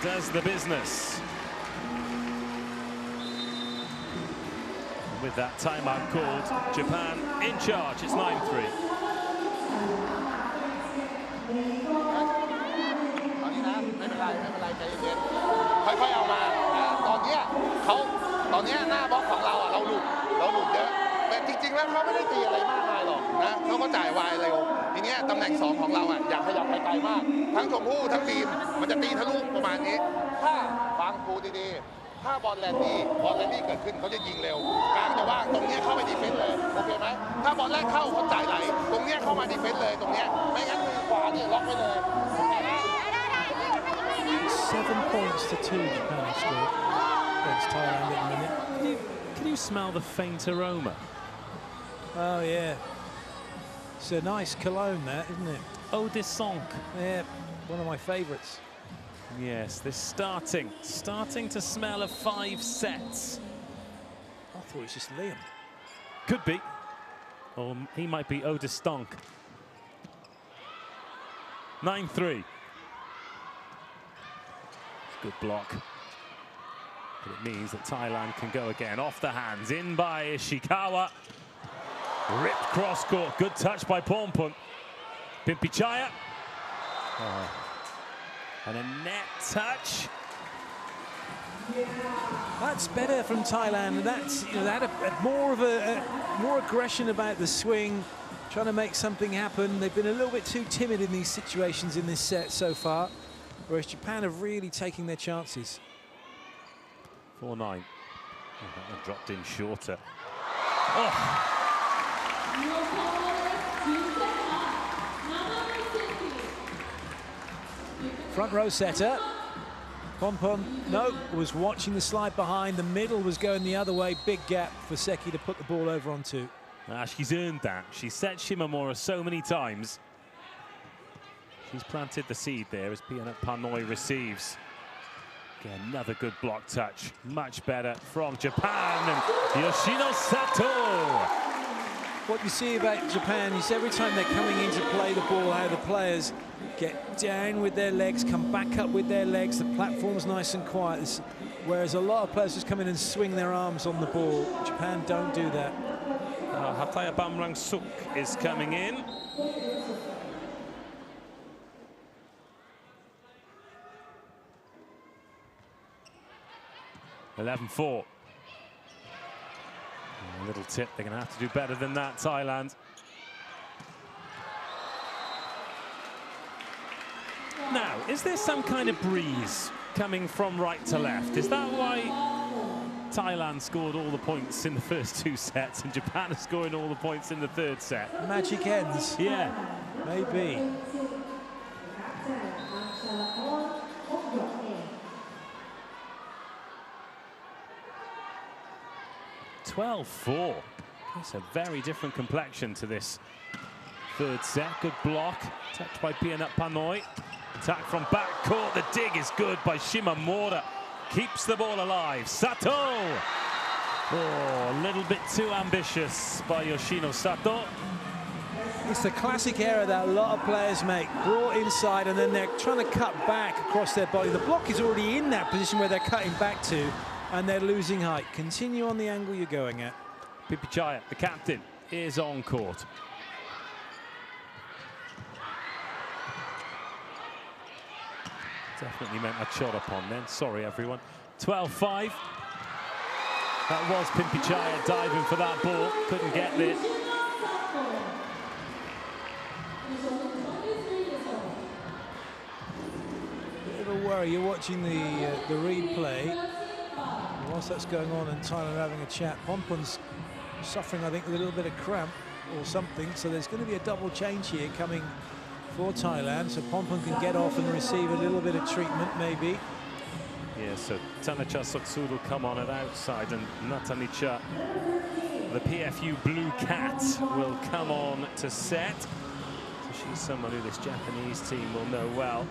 does the business. And with that timeout called, Japan in charge. It's 9-3. ค่อยๆเอามาตอนนี้หน้าบล็อกของเราเราหลุดเยอะแต่จริงๆแล้วเขาไม่ได้ตีอะไรมากมายหรอกนะเขาก็จ่ายวายเร็วทีนี้ตำแหน่ง2ของเราอยากขยับไปไกลมากทั้งชมพู่ทั้งทีมมันจะตีทะลุประมาณนี้ถ้าฟังครูดีๆถ้าบอลแลนดี้เกิดขึ้นเขาจะยิงเร็วกลางจะว่างตรงนี้เข้าไปดีเฟนส์เลยโอเคไหมถ้าบอลแรกเข้าเขาจ่ายไหลตรงนี้เข้ามาดีเฟนส์เลยตรงนี้ไม่งั้นมือขวานี่ล็อกไว้เลย 7 points to 2 Japan scored against Thailand in a minute. Can you smell the faint aroma? Oh yeah, it's a nice cologne that, isn't it? Eau de Sonk. Yeah, one of my favourites. Yes, this starting to smell of 5 sets. I thought it was just Liam. Could be. Or he might be Eau de Stonk. 9-3. Good block. But it means that Thailand can go again. Off the hands, in by Ishikawa. Ripped cross court. Good touch by Pornpun. Pimpichaya. Oh. And a net touch. That's better from Thailand. That's, you know, that more aggression about the swing, trying to make something happen. They've been a little bit too timid in these situations in this set so far, whereas Japan have really taken their chances. 4-9. Oh, that one dropped in shorter. Oh. Front row setter. Pompon, no, was watching the slide behind. The middle was going the other way. Big gap for Seki to put the ball over onto. She's earned that. She set Shimamura so many times. She's planted the seed there as Pianat Panoi receives. Again, another good block touch. Much better from Japan and Yoshino Sato. What you see about Japan is every time they're coming in to play the ball, how the players get down with their legs, come back up with their legs. The platform's nice and quiet. Whereas a lot of players just come in and swing their arms on the ball. Japan don't do that. Hataya Bamrang Suk is coming in. (11-4). A little tip, they're going to have to do better than that, Thailand. Now, is there some kind of breeze coming from right to left? Is that why Thailand scored all the points in the first 2 sets and Japan is scoring all the points in the 3rd set? Magic ends. Yeah. Maybe. (12-4). It's a very different complexion to this 3rd set. Good block, touched by Pianat Panoi. Attack from backcourt. The dig is good by Shimamura. Keeps the ball alive. Sato. Oh, a little bit too ambitious by Yoshino Sato. It's the classic error that a lot of players make. Brought inside and then they're trying to cut back across their body. The block is already in that position where they're cutting back to, and they're losing height. Continue on the angle you're going at. Pimpichaya, the captain, is on court. Definitely meant a shot upon then. Sorry, everyone. 12-5. That was Pimpichaya diving for that ball. Couldn't get it. Bit of a worry. You're watching the replay. Whilst that's going on and Thailand are having a chat, Pompon's suffering, I think, with a little bit of cramp or something. So there's going to be a double change here coming for Thailand, so Pompon can get off and receive a little bit of treatment, maybe. Yeah, so Tanacha Sotsuru will come on at outside, and Natanicha, the PFU Blue Cat, will come on to set. So she's someone who this Japanese team will know well.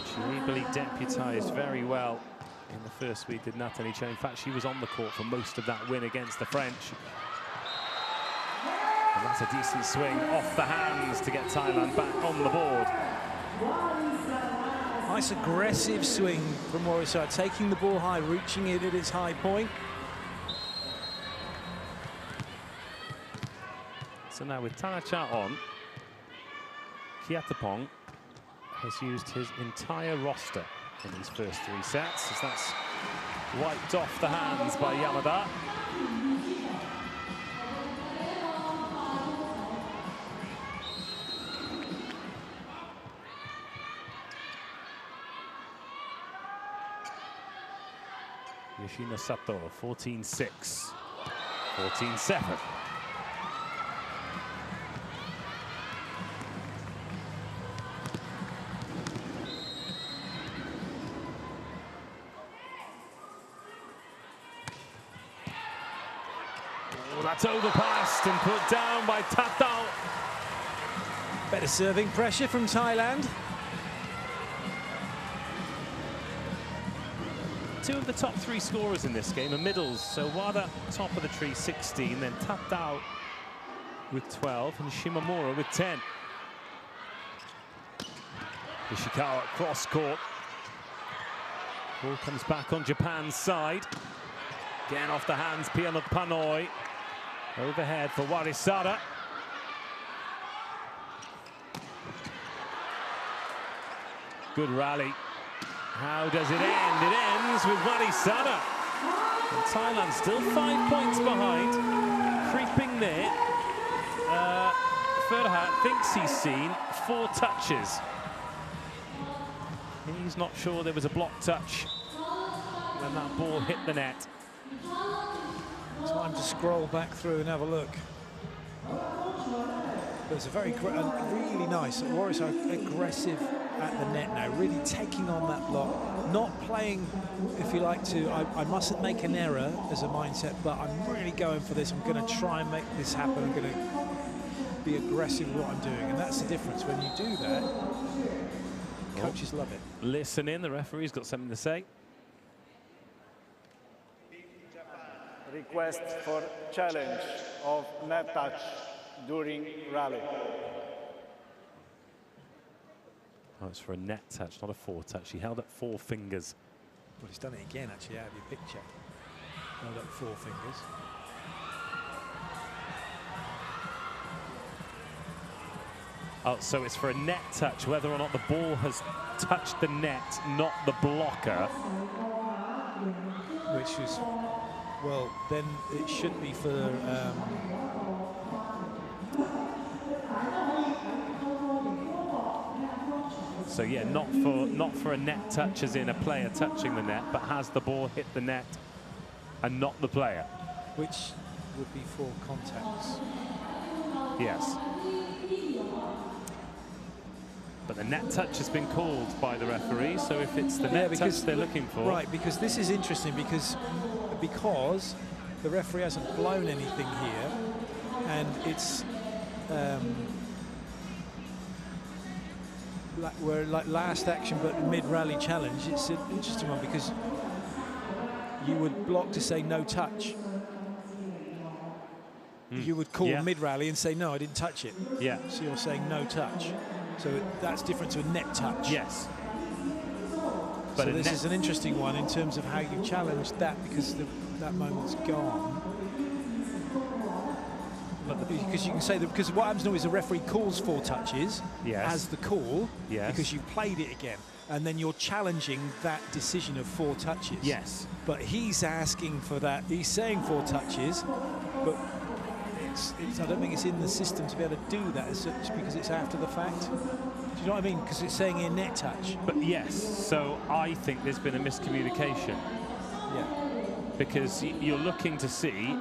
She ably deputised very well in the first week, did Nathalie Chen. In fact, she was on the court for most of that win against the French. And that's a decent swing off the hands to get Thailand back on the board. Nice aggressive swing from Warisai, taking the ball high, reaching it at its high point. So now with Tanacha on, Kiatapong has used his entire roster in his first 3 sets, as that's wiped off the hands by Yamada. Yoshino Sato, 14-6, 14-7. Oh, that's overpassed and put down by Tatao. Better serving pressure from Thailand. 2 of the top 3 scorers in this game are middles. So Wada, top of the tree, 16, then Tatao with 12, and Shimamura with 10. Ishikawa cross court. Ball comes back on Japan's side. Again off the hands, Pianot Panoi. Overhead for Warisada. Good rally. How does it end? It ends with Warisada. And Thailand still 5 points behind. Creeping near. Ferhat thinks he's seen 4 touches. He's not sure there was a block touch when that ball hit the net. Time to scroll back through and have a look. But it's a very, really nice. Warriors are aggressive at the net now, really taking on that block, not playing, if you like to, I mustn't make an error as a mindset, but I'm really going for this. I'm going to try and make this happen. I'm going to be aggressive with what I'm doing, and that's the difference. When you do that, coaches love it. Listen in, the referee's got something to say. Request for challenge of net touch during rally. Oh, it's for a net touch, not a 4 touch. He held up 4 fingers. Well, he's done it again, actually, out of your picture. Held up 4 fingers. Oh, so it's for a net touch, whether or not the ball has touched the net, not the blocker. Which is, well, then it should be for... So yeah, not for a net touch as in a player touching the net, but has the ball hit the net and not the player. Which would be 4 contacts. Yes. But the net touch has been called by the referee, so if it's the net touch they're looking for... Right, because this is interesting, because the referee hasn't blown anything here, and it's... we're like last action but mid-rally challenge. It's an interesting one because you would block to say no touch. You would call mid-rally and say no, I didn't touch it. Yeah. So you're saying no touch. So that's different to a net touch. Yes. But so this is an interesting one in terms of how you challenge that, because that moment's gone. Because you can say that, because what happens now is the referee calls 4 touches as the call, because you played it again, and then you're challenging that decision of 4 touches. Yes. But he's asking for that. He's saying 4 touches, but I don't think it's in the system to be able to do that as such, because it's after the fact. Do you know what I mean? Because it's saying a net touch. But yes, so I think there's been a miscommunication. Yeah. Because you're looking to see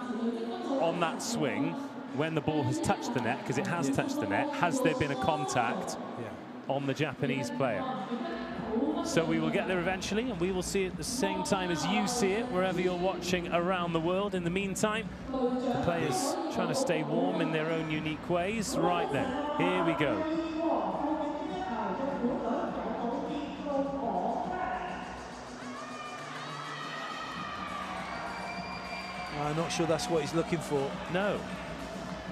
on that swing when the ball has touched the net, because it has touched the net, has there been a contact? Yeah. on the Japanese player. So we will get there eventually, and we will see it at the same time as you see it, wherever you're watching around the world. In the meantime, the players trying to stay warm in their own unique ways. Right then, here we go. I'm not sure that's what he's looking for. No.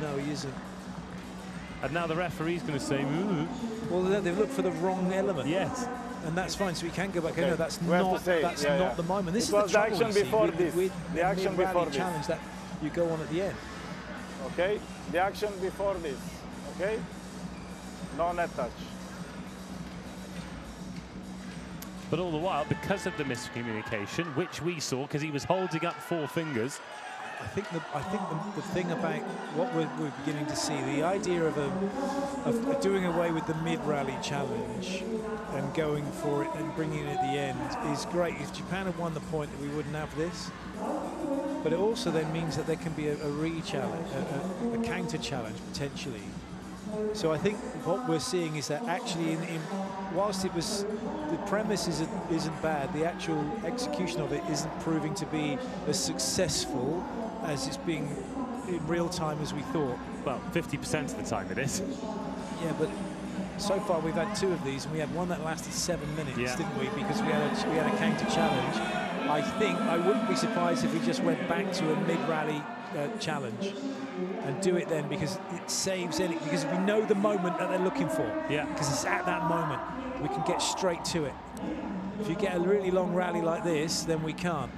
No, he isn't. And now the referee's going to say, ooh. Well, they've looked for the wrong element. Yes. And that's fine, so we can go back. Okay. No, that's We have not, to say, that's yeah, not yeah. the moment. This It is was the the trouble action you see before with, this. with The action mid-rally before this. challenge that you go on at the end. Okay, the action before this. Okay, no net touch. But all the while, because of the miscommunication, which we saw, because he was holding up 4 fingers. I think the thing about what we're beginning to see, the idea of doing away with the mid-rally challenge and going for it and bringing it at the end is great. If Japan had won the point, we wouldn't have this. But it also then means that there can be a re-challenge, a counter-challenge potentially. So I think what we're seeing is that actually, whilst it was, the premise isn't bad, the actual execution of it isn't proving to be as successful as it's being in real time as we thought. Well, 50% of the time it is. Yeah, but so far we've had 2 of these, and we had one that lasted 7 minutes, didn't we? Because we had a counter challenge. I think I wouldn't be surprised if we just went back to a mid-rally challenge and do it then, because it saves any. Because we know the moment that they're looking for. Yeah. Because it's at that moment we can get straight to it. If you get a really long rally like this, then we can't.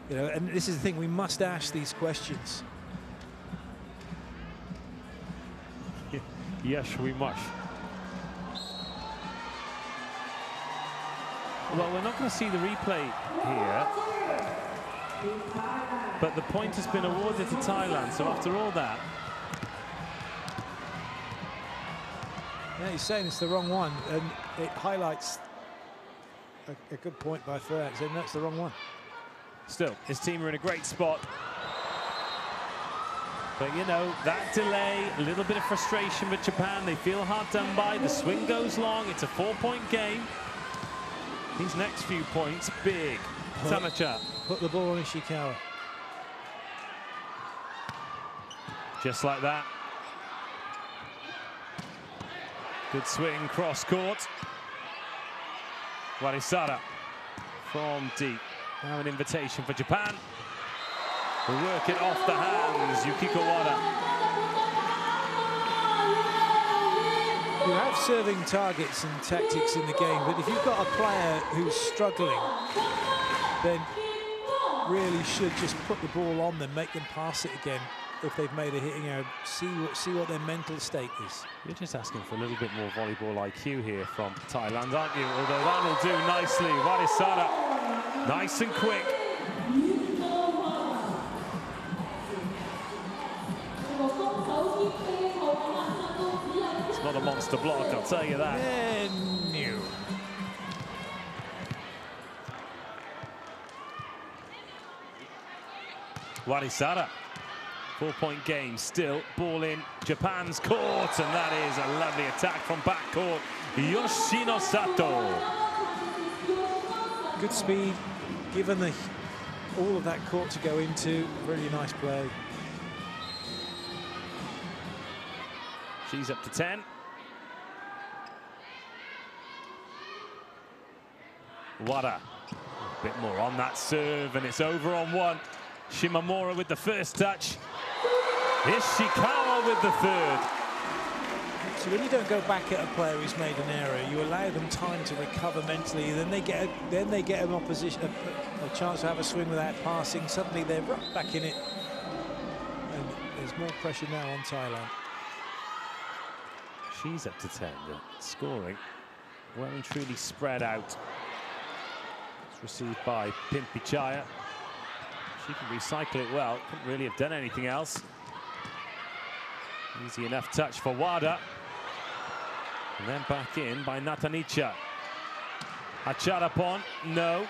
You know, and this is the thing, we must ask these questions. Yes, we must. Well, we're not going to see the replay here, but the point has been awarded to Thailand, so after all that... Yeah, he's saying it's the wrong one, and it highlights a good point by Ferrat, saying that's the wrong one. Still, his team are in a great spot. But, you know, that delay, a little bit of frustration with Japan. They feel hard done by. The swing goes long. It's a 4-point game. These next few points, big. Tamacha. Put the ball on Ishikawa. Just like that. Good swing, cross court. Warisara from deep. Now an invitation for Japan. We work it off the hands, Yukiko Wada. You have serving targets and tactics in the game, but if you've got a player who's struggling, then really should just put the ball on them, make them pass it again if they've made a hitting error. See what their mental state is. You're just asking for a little bit more volleyball IQ here from Thailand, aren't you? Although that'll do nicely. Warisara, nice and quick. It's not a monster block, I'll tell you that. No. Warisara, 4-point game still. Ball in Japan's court, and that is a lovely attack from backcourt. Yoshino Sato. Good speed, given all of that court to go into. Really nice play. She's up to 10. Wada, a bit more on that serve, and it's over on 1. Shimamura with the first touch. Ishikawa with the third. So when you don't go back at a player who's made an error, you allow them time to recover mentally. Then they get an opposition, a chance to have a swing without passing. Suddenly they're right back in it, and there's more pressure now on Thailand. She's up to 10. Scoring well and truly spread out. It's received by Pimpichaya. She can recycle it well. Couldn't really have done anything else. Easy enough touch for Wada. And then back in by Natanicha. Hacharapon, no.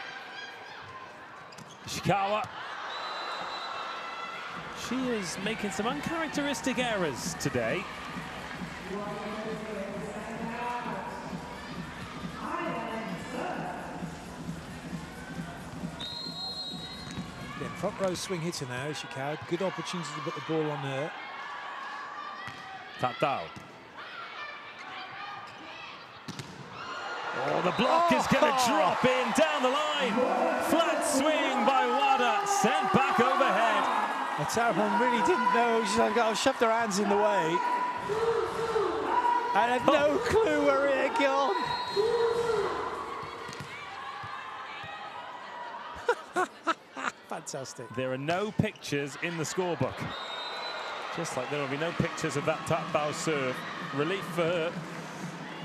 Ishikawa. She is making some uncharacteristic errors today. Again, front row swing hitter now, Ishikawa. Good opportunity to put the ball on her. Tatao. Oh, the block is going to drop in down the line. Flat swing by Wada, sent back overhead. Tarapon really didn't know. She's like, oh, shoved her hands in the way. And had no clue where it had gone. Fantastic. There are no pictures in the scorebook. Just like there will be no pictures of that Tatao serve. Relief for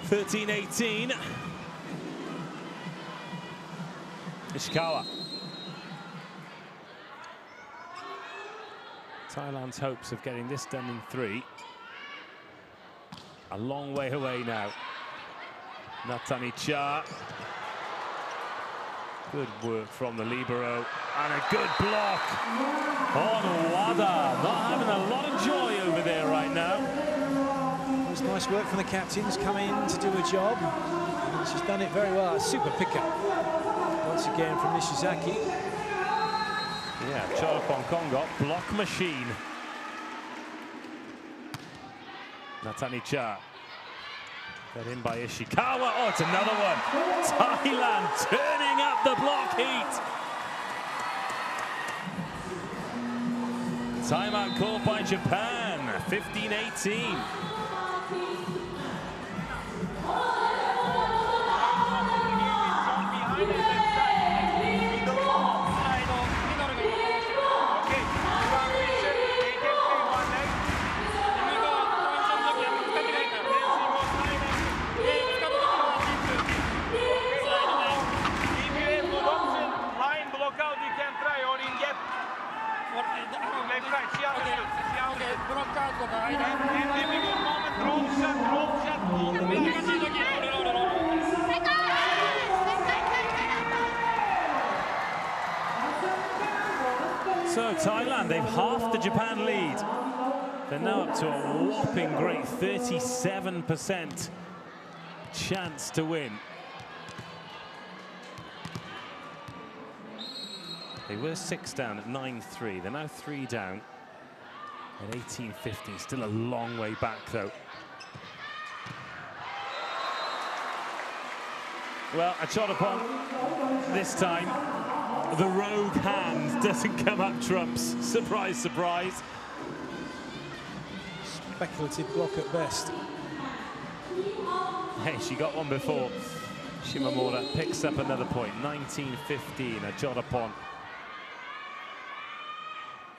13-18. Ishikawa. Thailand's hopes of getting this done in 3. A long way away now. Natani Cha. Good work from the libero. And a good block on Wada. Not having a lot of joy over there right now. It was nice work from the captains, come in to do a job. And she's done it very well. A super pickup. Once again from Nishizaki. Yeah, Chorapon Kongo, block machine. Natani Cha. Fed in by Ishikawa. Oh, it's another one. Thailand turning up the block heat. Timeout called by Japan. 15-18. So Thailand, they've halved the Japan lead. They're now up to a whopping great 37% chance to win. They were 6 down at 9-3. They're now 3 down at 18-15. Still a long way back, though. Well, Achorapon, this time, the rogue hand doesn't come up trumps. Surprise, surprise. Speculative block at best. Hey, she got one before. Shimamura picks up another point. 19-15, Achorapon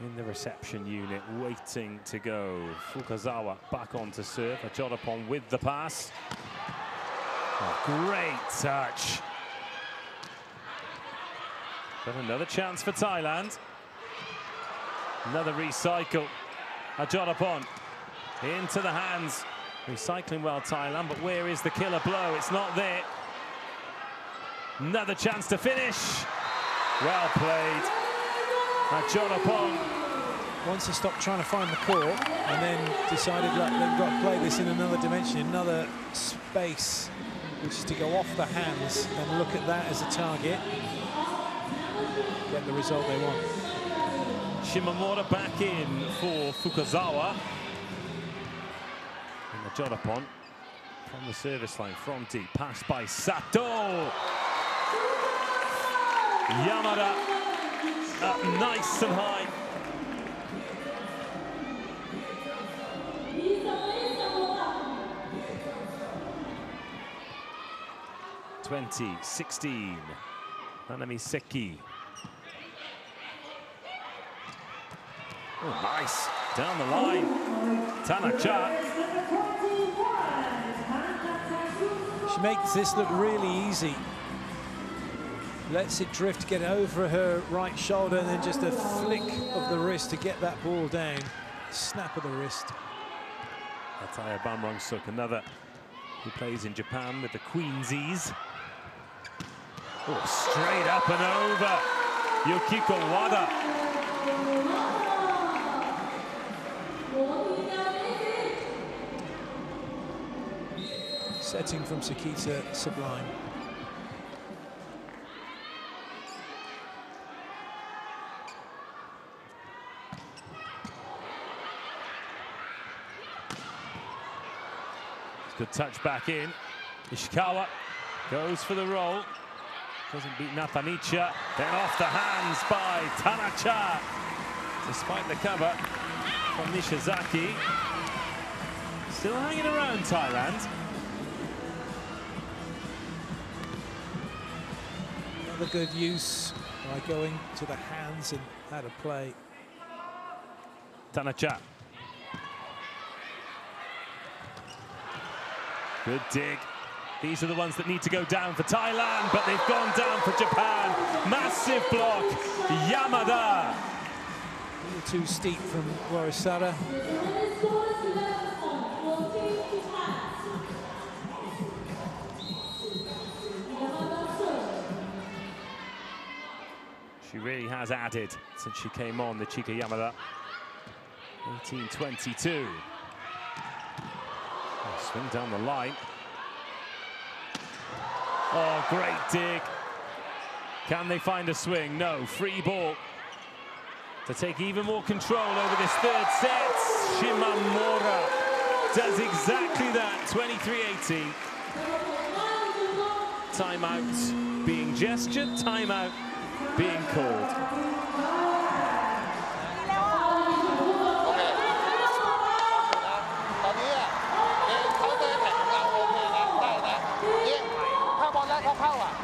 in the reception unit, waiting to go. Fukazawa back on to serve. Achorapon with the pass. Oh, great touch. But another chance for Thailand. Another recycle. Achorapon into the hands. Recycling well, Thailand, but where is the killer blow? It's not there. Another chance to finish. Well played. Achorapon wants to stop trying to find the court and then decided that they've got to play this in another dimension, another space, which is to go off the hands and look at that as a target. Get the result they want. Shimamura back in for Fukazawa. And Achorapon from the service line, from deep. Pass by Sato. Yamada up nice and high. (20-16). Nanami Seki. Oh, nice. Down the line. Tanacha. She makes this look really easy. Lets it drift, get over her right shoulder, and then just a flick of the wrist to get that ball down. Snap of the wrist. Ataya Bamrong-suk, another who plays in Japan with the Queensies. Oh, straight up and over. Yukiko Wada. Setting from Sakita, sublime. Good touch back in. Ishikawa goes for the roll. Doesn't beat Natanicha. Then off the hands by Tanacha. Despite the cover from Nishizaki. Still hanging around Thailand. Another good use by going to the hands and how to play. Tanacha. Good dig. These are the ones that need to go down for Thailand, but they've gone down for Japan. Massive block. Yamada. A little too steep from Warisada. She really has added since she came on, the Chika Yamada. 18-22. Swing down the line. Oh, great dig. Can they find a swing? No, free ball. To take even more control over this third set. Shimamura does exactly that, 23-18. Timeout being gestured, timeout being called.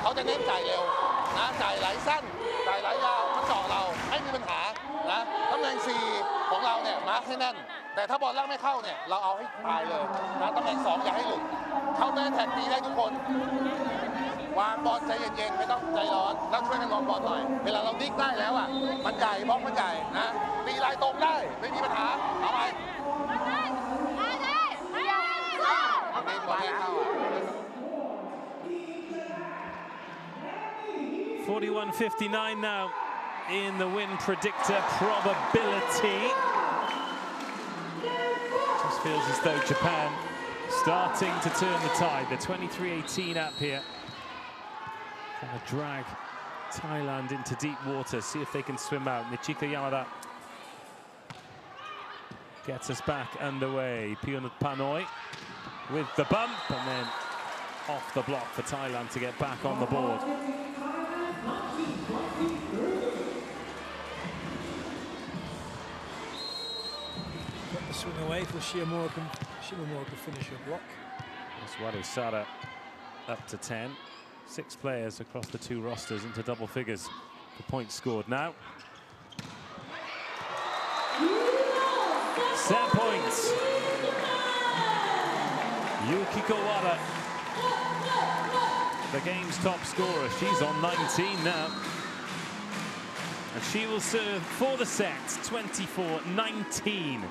เขาจะเน้นจ่ายเร็วนะจ่ายไหลสั้นจ่ายไหลยาวมันเจาะเราไม่มีปัญหานะตำแหน่ง4ของเราเนี่ยมาร์คให้แน่นแต่ถ้าบอลล่างไม่เข้าเนี่ยเราเอาให้ตายเลยนะตำแหน่ง2อย่าให้หลุดเข้าเตะแท็กตีได้ทุกคนวางบอลใจเย็นๆไม่ต้องใจร้อนแล้วช่วยกันลงบอลหน่อยเวลาเราดิ้งได้แล้วอ่ะมันใหญ่บล็อกมันใหญ่นะตีลายตรงได้ไม่มีปัญหาเอาไปไม่บอลเข้าอ่ะ 41-59 now in the win predictor probability. Just feels as though Japan starting to turn the tide. They're 23-18 up here. Trying to drag Thailand into deep water, see if they can swim out. Nichika Yamada gets us back underway. Pionut Panoi with the bump and then off the block for Thailand to get back on the board. Got the swing away for Shimamura can finish her block. That's Warisada up to 10. 6 players across the 2 rosters into double figures. The points scored now. Set points. Yukiko Wada, the game's top scorer. She's on 19 now. And she will serve for the set, 24-19.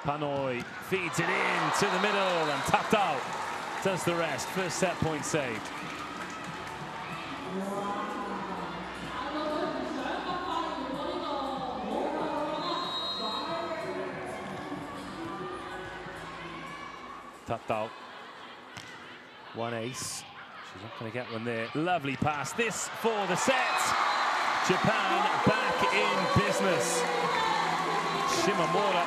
Panoi feeds it in to the middle, and Tatao does the rest. First set point saved. Tatao, one ace. She's not going to get one there. Lovely pass. This for the set. Japan back in business. Shimamura,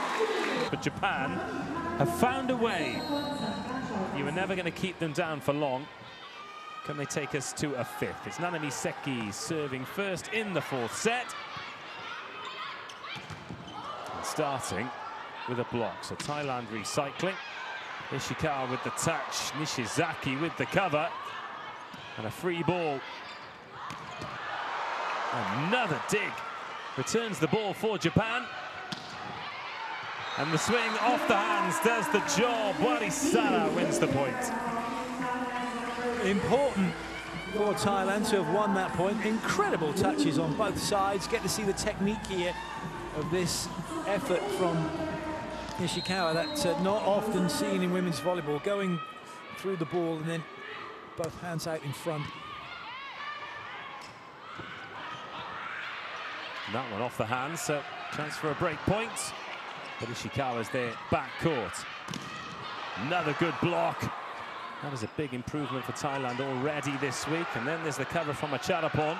but Japan have found a way. You were never going to keep them down for long. Can they take us to a 5th? It's Nanami Seki serving first in the 4th set. And starting with a block. So Thailand recycling. Ishikawa with the touch. Nishizaki with the cover. And a free ball. Another dig. Returns the ball for Japan. And the swing off the hands does the job. Warisada wins the point. Important for Thailand to have won that point. Incredible touches on both sides. Get to see the technique here of this effort from Ishikawa. That's not often seen in women's volleyball. Going through the ball and then both hands out in front. That one off the hands, so chance for a break point. But Ishikawa's there, back court. Another good block. That is a big improvement for Thailand already this week. And then there's the cover from Acharapon.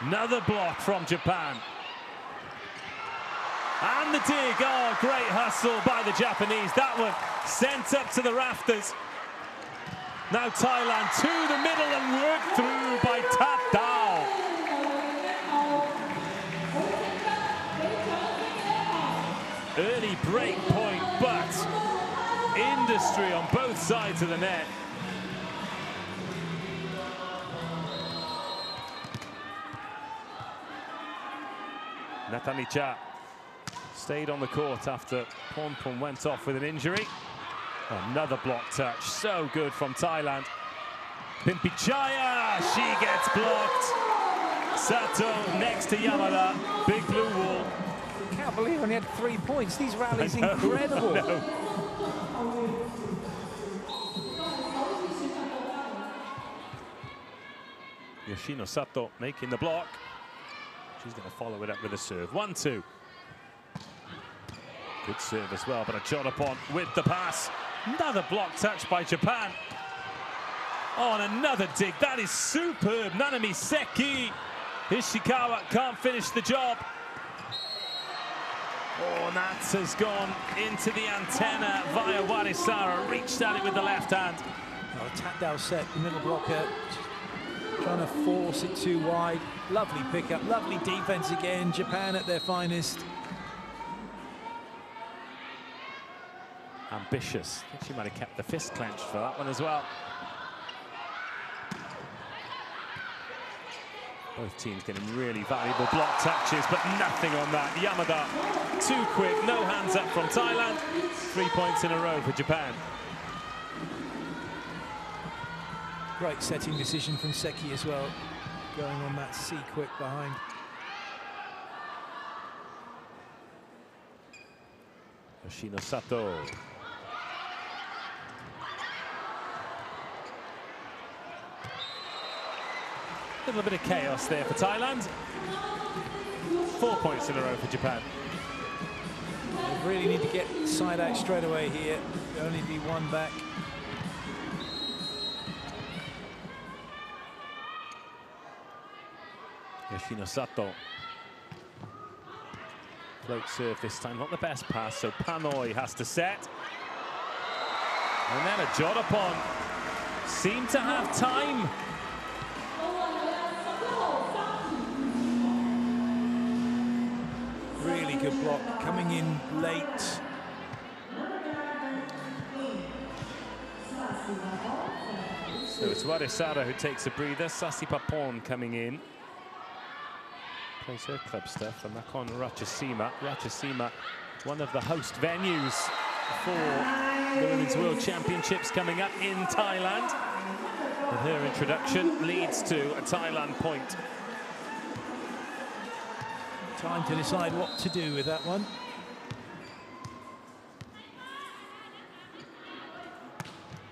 Another block from Japan. And the dig, oh, great hustle by the Japanese. That one sent up to the rafters. Now Thailand to the middle and worked through by Tatao. Early break point, but industry on both sides of the net. Natanicha stayed on the court after Ponpon went off with an injury. Another block touch, so good from Thailand. Pimpichaya, she gets blocked. Sato next to Yamada, big blue wall. Can't believe only had 3 points. These rallies incredible. Yoshino Sato making the block. She's going to follow it up with a serve. 1-2. Good serve as well, but a Jorapon with the pass. Another block touch by Japan. Oh, and another dig. That is superb. Nanami Seki. Ishikawa can't finish the job. Oh, and that has gone into the antenna via Warisara. Reached at it with the left hand. Oh, Tatao set, the middle blocker. Trying to force it too wide. Lovely pickup, lovely defense again. Japan at their finest. Ambitious. I think she might have kept the fist clenched for that one as well. Both teams getting really valuable block touches, but nothing on that. Yamada, too quick, no hands up from Thailand. 3 points in a row for Japan. Great setting decision from Seki as well. Going on that C-quick behind. Yoshino Sato. A little bit of chaos there for Thailand. 4 points in a row for Japan. They really need to get side out straight away here. Only be one back. Yoshino Sato. Float serve this time, not the best pass, so Panoi has to set. And then a Jorapon. Seemed to have time. Really good block, coming in late. So it's Warisara who takes a breather. Sasipapon coming in. Plays her club stuff, and back on Ratchasima. Ratchasima, one of the host venues for the Women's World Championships coming up in Thailand. And her introduction leads to a Thailand point. Time to decide what to do with that one.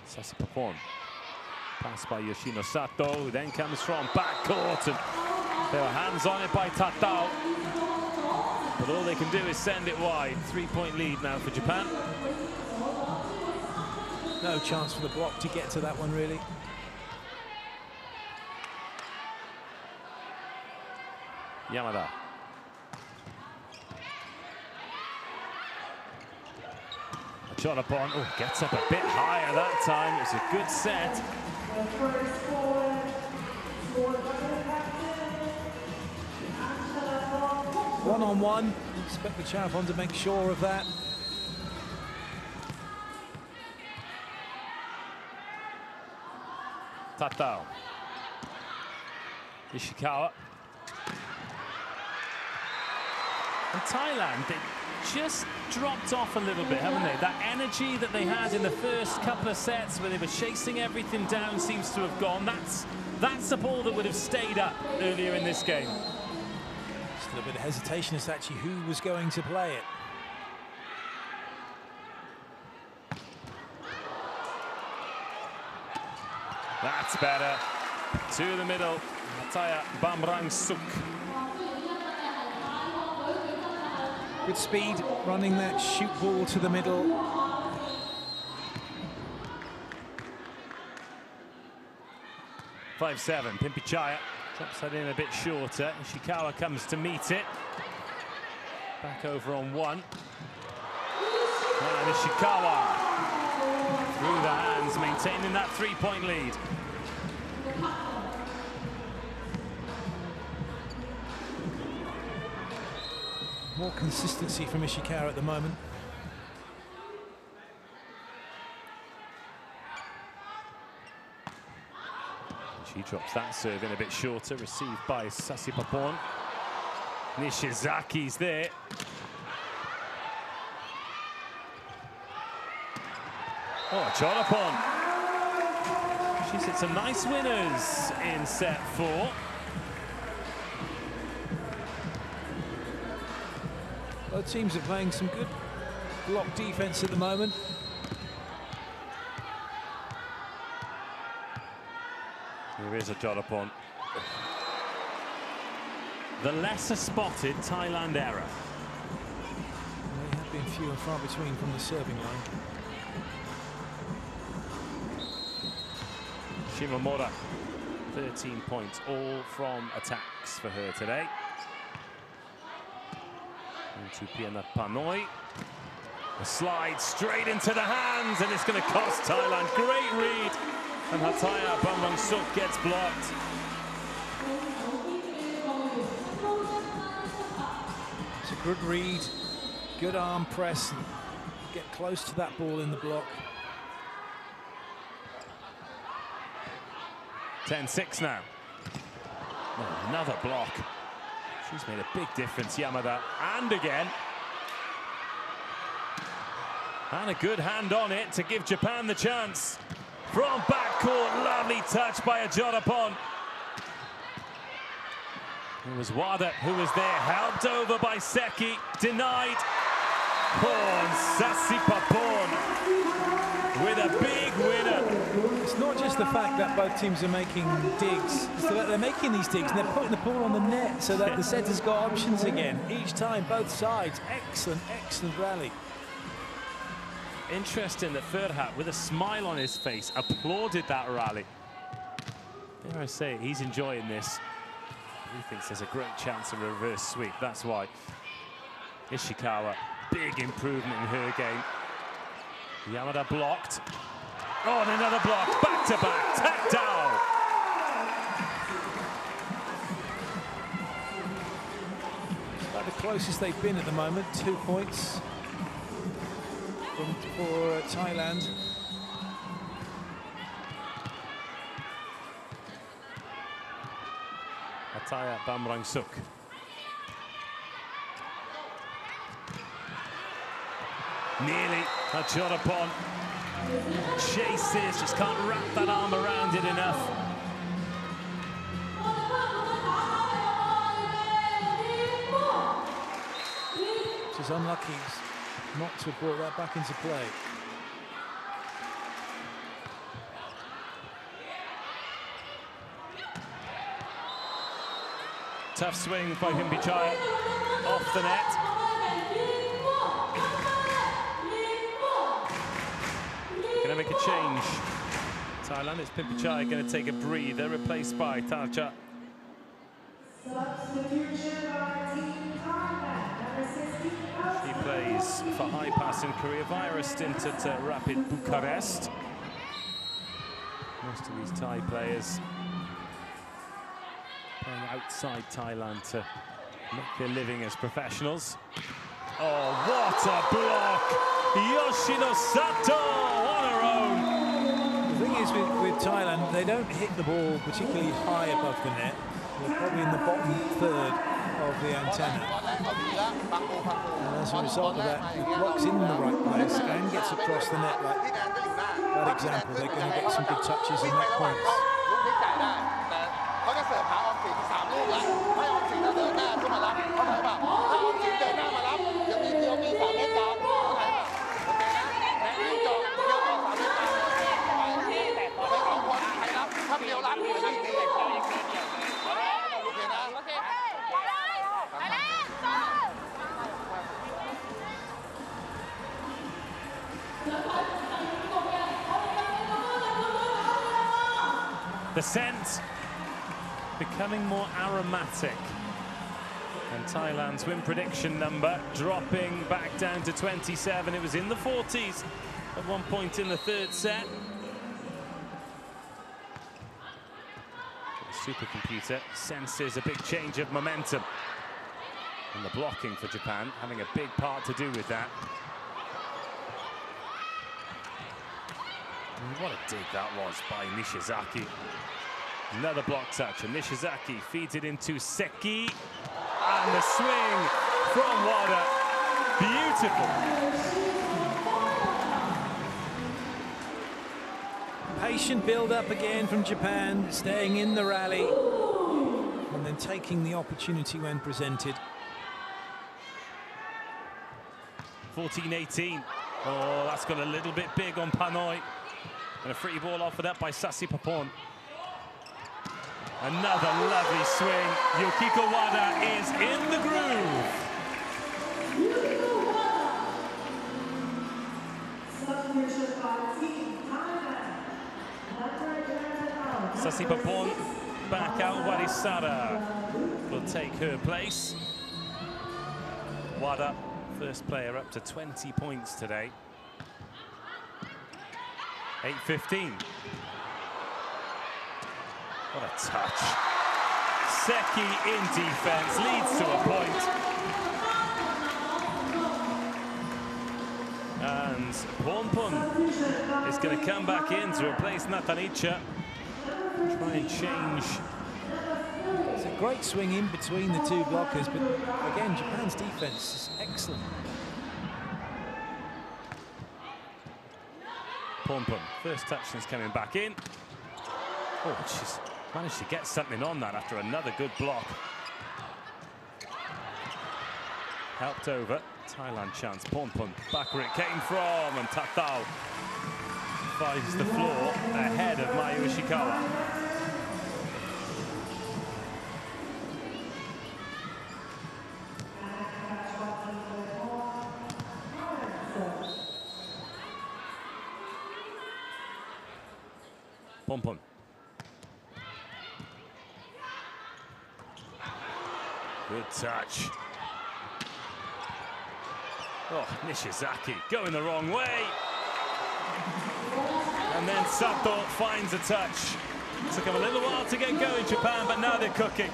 Sasipapon. Pass by Yoshino Sato, who then comes from backcourt, and there were hands on it by Tatao. But all they can do is send it wide. 3 point lead now for Japan. No chance for the block to get to that one, really. Yamada. Jorapon, oh, gets up a bit higher that time. It was a good set. One-on-one. Expect the Charapon to make sure of that. Tatao. Ishikawa. And Thailand, they just dropped off a little bit, haven't they? That energy that they had in the first couple of sets where they were chasing everything down seems to have gone. That's the ball that would have stayed up earlier in this game. Just a little bit of hesitation as to actually who was going to play it. That's better. To the middle. Mataya Bamrang Suk. Good speed, running that shoot ball to the middle. (5-7). Pimpichaya drops that in a bit shorter. Ishikawa comes to meet it. Back over on one. And Ishikawa through the hands, maintaining that 3-point lead. More consistency from Ishikawa at the moment. She drops that serve in a bit shorter, received by Sasipapon. Nishizaki's there. Oh, Jonapon. She's hit some nice winners in set 4. Both teams are playing some good block defense at the moment. Here is a Jonapon. The lesser spotted Thailand error. They have been few and far between from the serving line. Shimomura, 13 points, all from attacks for her today. Into Piana Panoi. A slide straight into the hands, and it's going to cost Thailand. Great read, and Hataya Bamrangsuk gets blocked. It's a good read, good arm press, and get close to that ball in the block. 10-6 now. Oh, another block. She's made a big difference, Yamada. And again. And a good hand on it to give Japan the chance. From backcourt, lovely touch by a Jonapon. It was Wada who was there, helped over by Seki, denied. Oh, and Sasipapon with a big winner. It's not just the fact that both teams are making digs, it's that they're making these digs and they're putting the ball on the net so that the setter's got options again. Each time, both sides. Excellent, excellent rally. Interesting that Ferhat, with a smile on his face, applauded that rally. Dare I say, he's enjoying this. He thinks there's a great chance of a reverse sweep. That's why. Ishikawa, big improvement in her game. Yamada blocked. Oh, and another block, back-to-back, tactile. About the closest they've been at the moment, 2 points for Thailand. Hataya Bamrangsuk. Nearly a Jonapon. Chases, just can't wrap that arm around it enough. She's unlucky not to have brought that back into play. Tough swing by Himpichaya, off the net. Gonna make a change. Thailand, it's Pimpichai gonna take a breather, replaced by Tarcha. She plays for High Pass in Korea via a stint at Rapid Bucharest. Most of these Thai players playing outside Thailand to make their living as professionals. Oh, what a block! Yoshino Sato on her own. The thing is with Thailand, they don't hit the ball particularly high above the net. They're probably in the bottom third of the antenna. And as a result of that, the block's in the right place and gets across the net like that example. They're going to get some good touches and net points. The scent becoming more aromatic. And And Thailand's win prediction number dropping back down to 27. It was in the 40s at one point in the third set. The supercomputer senses a big change of momentum. And the blocking for Japan having a big part to do with that. And what a dig that was by Nishizaki. Another block touch, and Nishizaki feeds it into Seki. And the swing from Wada. Beautiful. Patient build-up again from Japan, staying in the rally, and then taking the opportunity when presented. 14-18. Oh, that's got a little bit big on Panoi. And a free ball offered up by Sasipapon. Another lovely swing. Yukiko Wada is in the groove. Sasipapon back out. Warisara will take her place. Wada, first player up to 20 points today. 8-15. What a touch. Seki in defense leads to a point. And Ponpon is going to come back in to replace Natanicha. Try and change. It's a great swing in between the two blockers, but again, Japan's defense is excellent. Ponpon, first touch since coming back in. Oh, she's managed to get something on that after another good block. Helped over. Thailand chance. Ponpon back where it came from, and Tatao finds the floor ahead of Mayu Ishikawa. Ponpon. Good touch. Oh, Nishizaki going the wrong way. And then Sato finds a touch. Took him a little while to get going, Japan, but now they're cooking.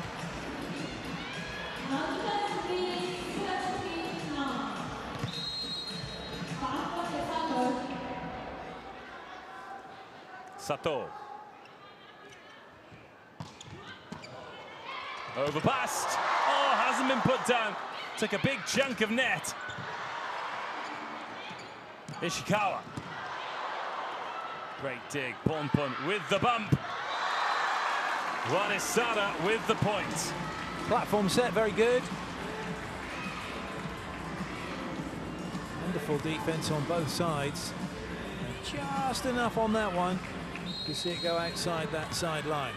Sato. Overpassed. Oh, hasn't been put down. Took a big chunk of net. Ishikawa. Great dig. Ponpon with the bump. Warisara with the point. Platform set, very good. Wonderful defense on both sides. And just enough on that one to see it go outside that sideline.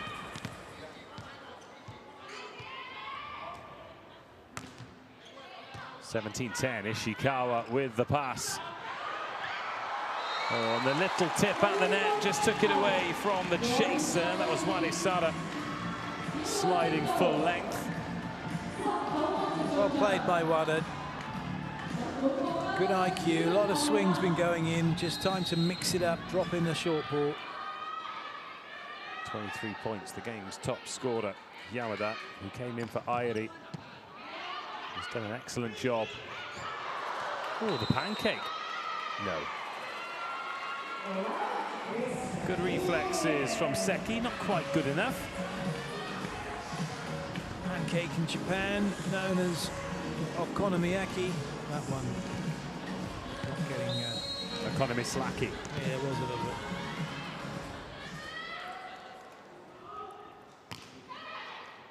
(17-10). Ishikawa with the pass. Oh, and the little tip at the net just took it away from the chaser. That was Warisara sliding full length. Well played by Wada. Good IQ, a lot of swings been going in, just time to mix it up, drop in a short ball. 23 points, the game's top scorer, Yamada, who came in for Airi. He's done an excellent job. Oh, the pancake. No. Good reflexes from Seki, not quite good enough. Pancake in Japan, known as okonomiyaki. That one not getting... Okonomiyaki. Yeah, it was a little bit.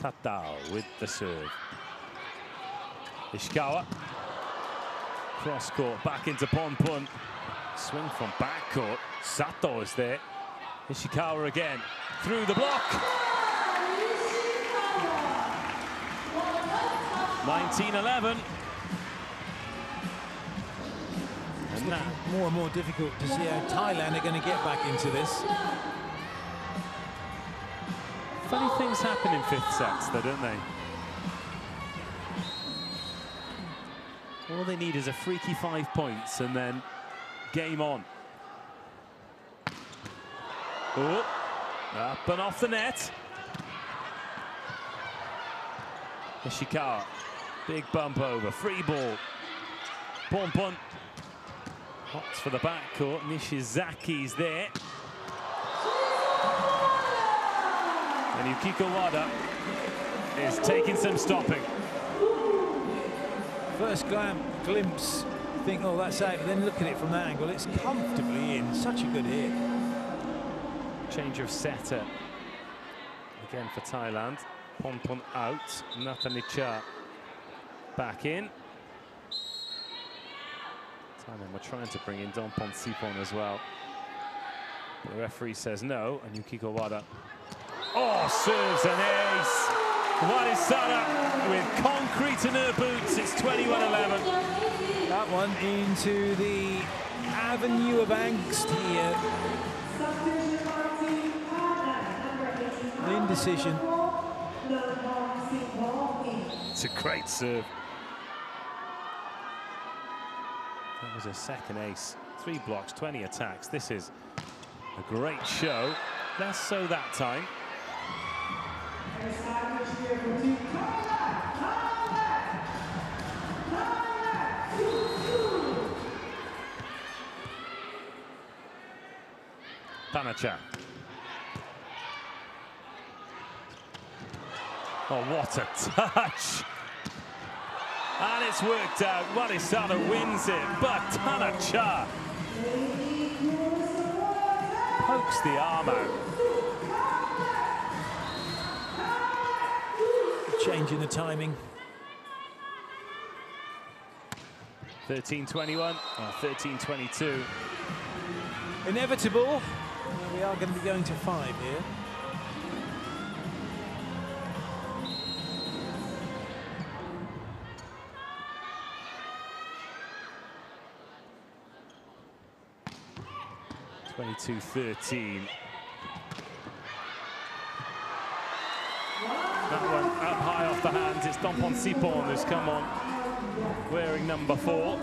Tatao with the serve. Ishikawa. Cross court, back into Ponpon. Swing from backcourt. Sato is there. Ishikawa again. Through the block. 19-11. And now More and more difficult to see how Thailand are going to get back into this. funny things happen in fifth sets, though, don't they? All they need is a freaky 5 points and then game on. Oh, up and off the net. Ishikawa, big bump over, free ball. Pon. Hops for the backcourt, Nishizaki's there. And Yukiko Wada is taking some stopping. First glimpse, you think, oh, that's out, but then look at it from that angle, it's comfortably in. Such a good hit. Change of setter again for Thailand. Pon out, Natanicha back in. Thailand were trying to bring in Dompon Sipon as well. But the referee says no, and Yukiko Wada, oh, serves an ace. Warisara with concrete in her boots. It's 21-11. That one into the avenue of angst here. The indecision. It's a great serve. That was a second ace. 3 blocks, 20 attacks. This is a great show. Less so that time. Tanacha. Oh, what a touch. And it's worked out. Warisada wins it, but Tanacha pokes the arm out. Change in the timing. 13-21, 13-22. Inevitable. We are going to be going to 5 here. (22-13). That one up high off the hands. It's Dompon Sipon who's come on wearing number 4.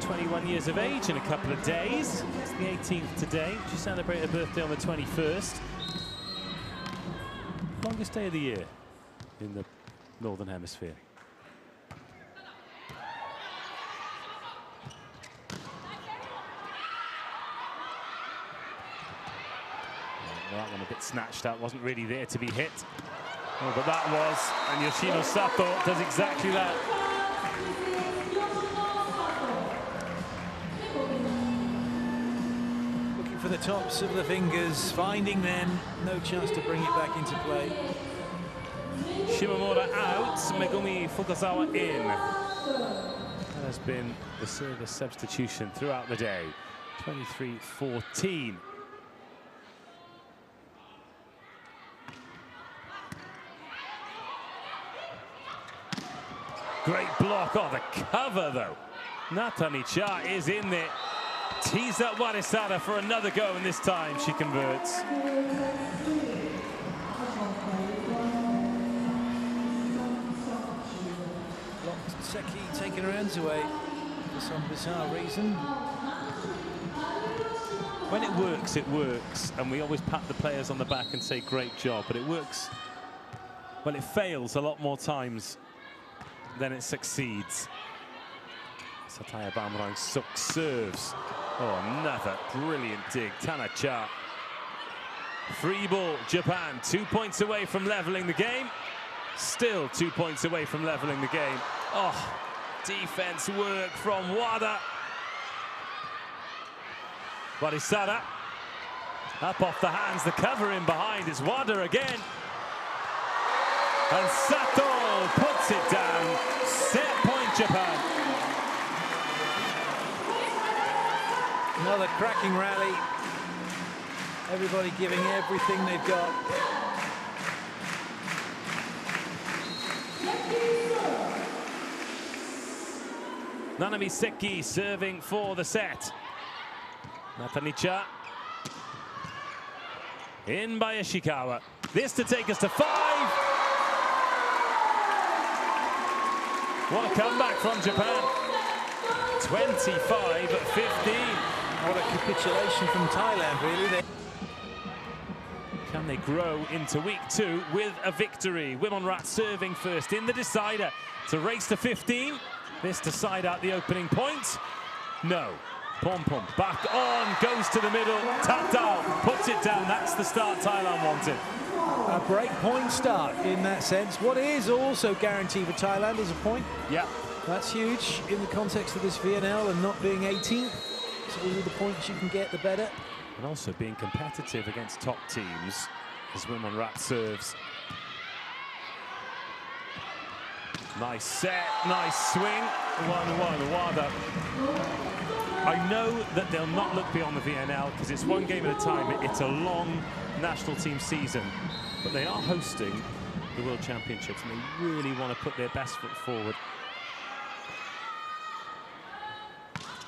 21 years of age in a couple of days. It's the 18th today. She celebrated her birthday on the 21st. Longest day of the year in the Northern Hemisphere. That one a bit snatched up, wasn't really there to be hit. Oh, but that was, and Yoshino Sato does exactly that. Looking for the tops of the fingers, finding them, no chance to bring it back into play. Shimomura out, Megumi Fukasawa in. That has been the service substitution throughout the day. 23-14. Great block. Oh, the cover, though. Natanicha is in there. Tees up Warisada for another go, and this time she converts. Seki taking her hands away for some bizarre reason. When it works, and we always pat the players on the back and say great job, but it works. Well, it fails a lot more times than it succeeds. Sataya Bamrang Suk serves. Oh, another brilliant dig. Tanacha. Free ball, Japan. 2 points away from leveling the game. Still 2 points away from leveling the game. Oh, defense work from Wada. Warisada. Up off the hands, the cover in behind. It's Wada again. And Sato puts it down. Set point, Japan. Another cracking rally. Everybody giving everything they've got. Nanami Seki serving for the set. Natanicha. In by Ishikawa. This to take us to 5. What a comeback from Japan. 25-15. What a capitulation from Thailand, really. Can they grow into week 2 with a victory? Wimonrat serving first in the decider. It's a race to 15. This to side out the opening point. No. Pom Pom back on, goes to the middle. Tatao puts it down. That's the start Thailand wanted. A break-point start in that sense. What is also guaranteed for Thailand is a point. Yeah. That's huge in the context of this VNL and not being 18th. So all the points you can get, the better. And also being competitive against top teams as Wimonrat serves. Nice set, nice swing. 1-1, Wada. I know that they'll not look beyond the VNL because it's one game at a time. It's a long national team season, but they are hosting the World Championships and they really want to put their best foot forward.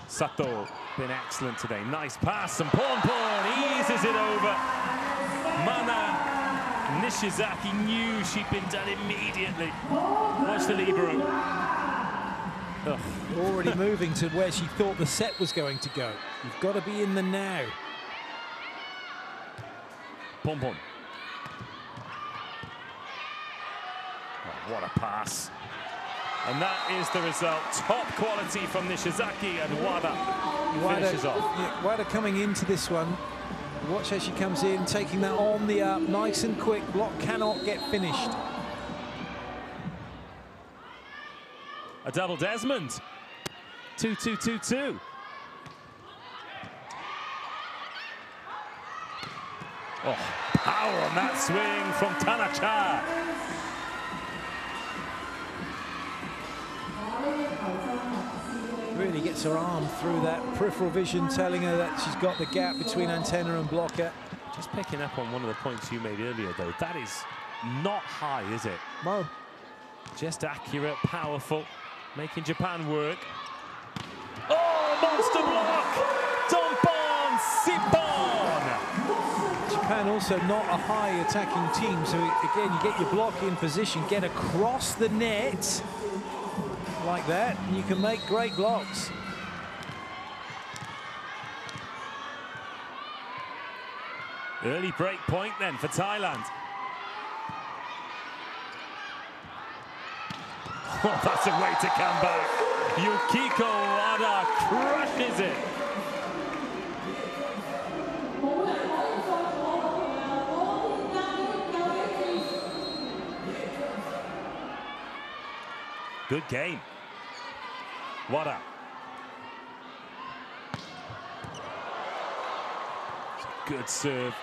Sato, been excellent today. Nice pass and Porn eases it over. Mana Nishizaki knew she'd been done immediately. Watch the libero. Ugh. Already moving to where she thought the set was going to go. You've got to be in the now. Pom Pom. Oh, what a pass. And that is the result. Top quality from Nishizaki, and Wada finishes off. Yeah, Wada coming into this one. Watch how she comes in, taking that on the up, nice and quick. Block cannot get finished. A double Desmond. 2-2-2-2. Oh, power on that swing from Tanacha. Really gets her arm through that peripheral vision, telling her that she's got the gap between antenna and blocker. Just picking up on one of the points you made earlier, though. That is not high, is it? No. Just accurate, powerful, making Japan work. Oh, monster block! Dompon Sipon! Japan also not a high attacking team, so again, you get your block in position, get across the net like that, and you can make great blocks. Early break point then for Thailand. Oh, that's a way to come back. Yukiko Wada crushes it. Good game. Wada. Good serve.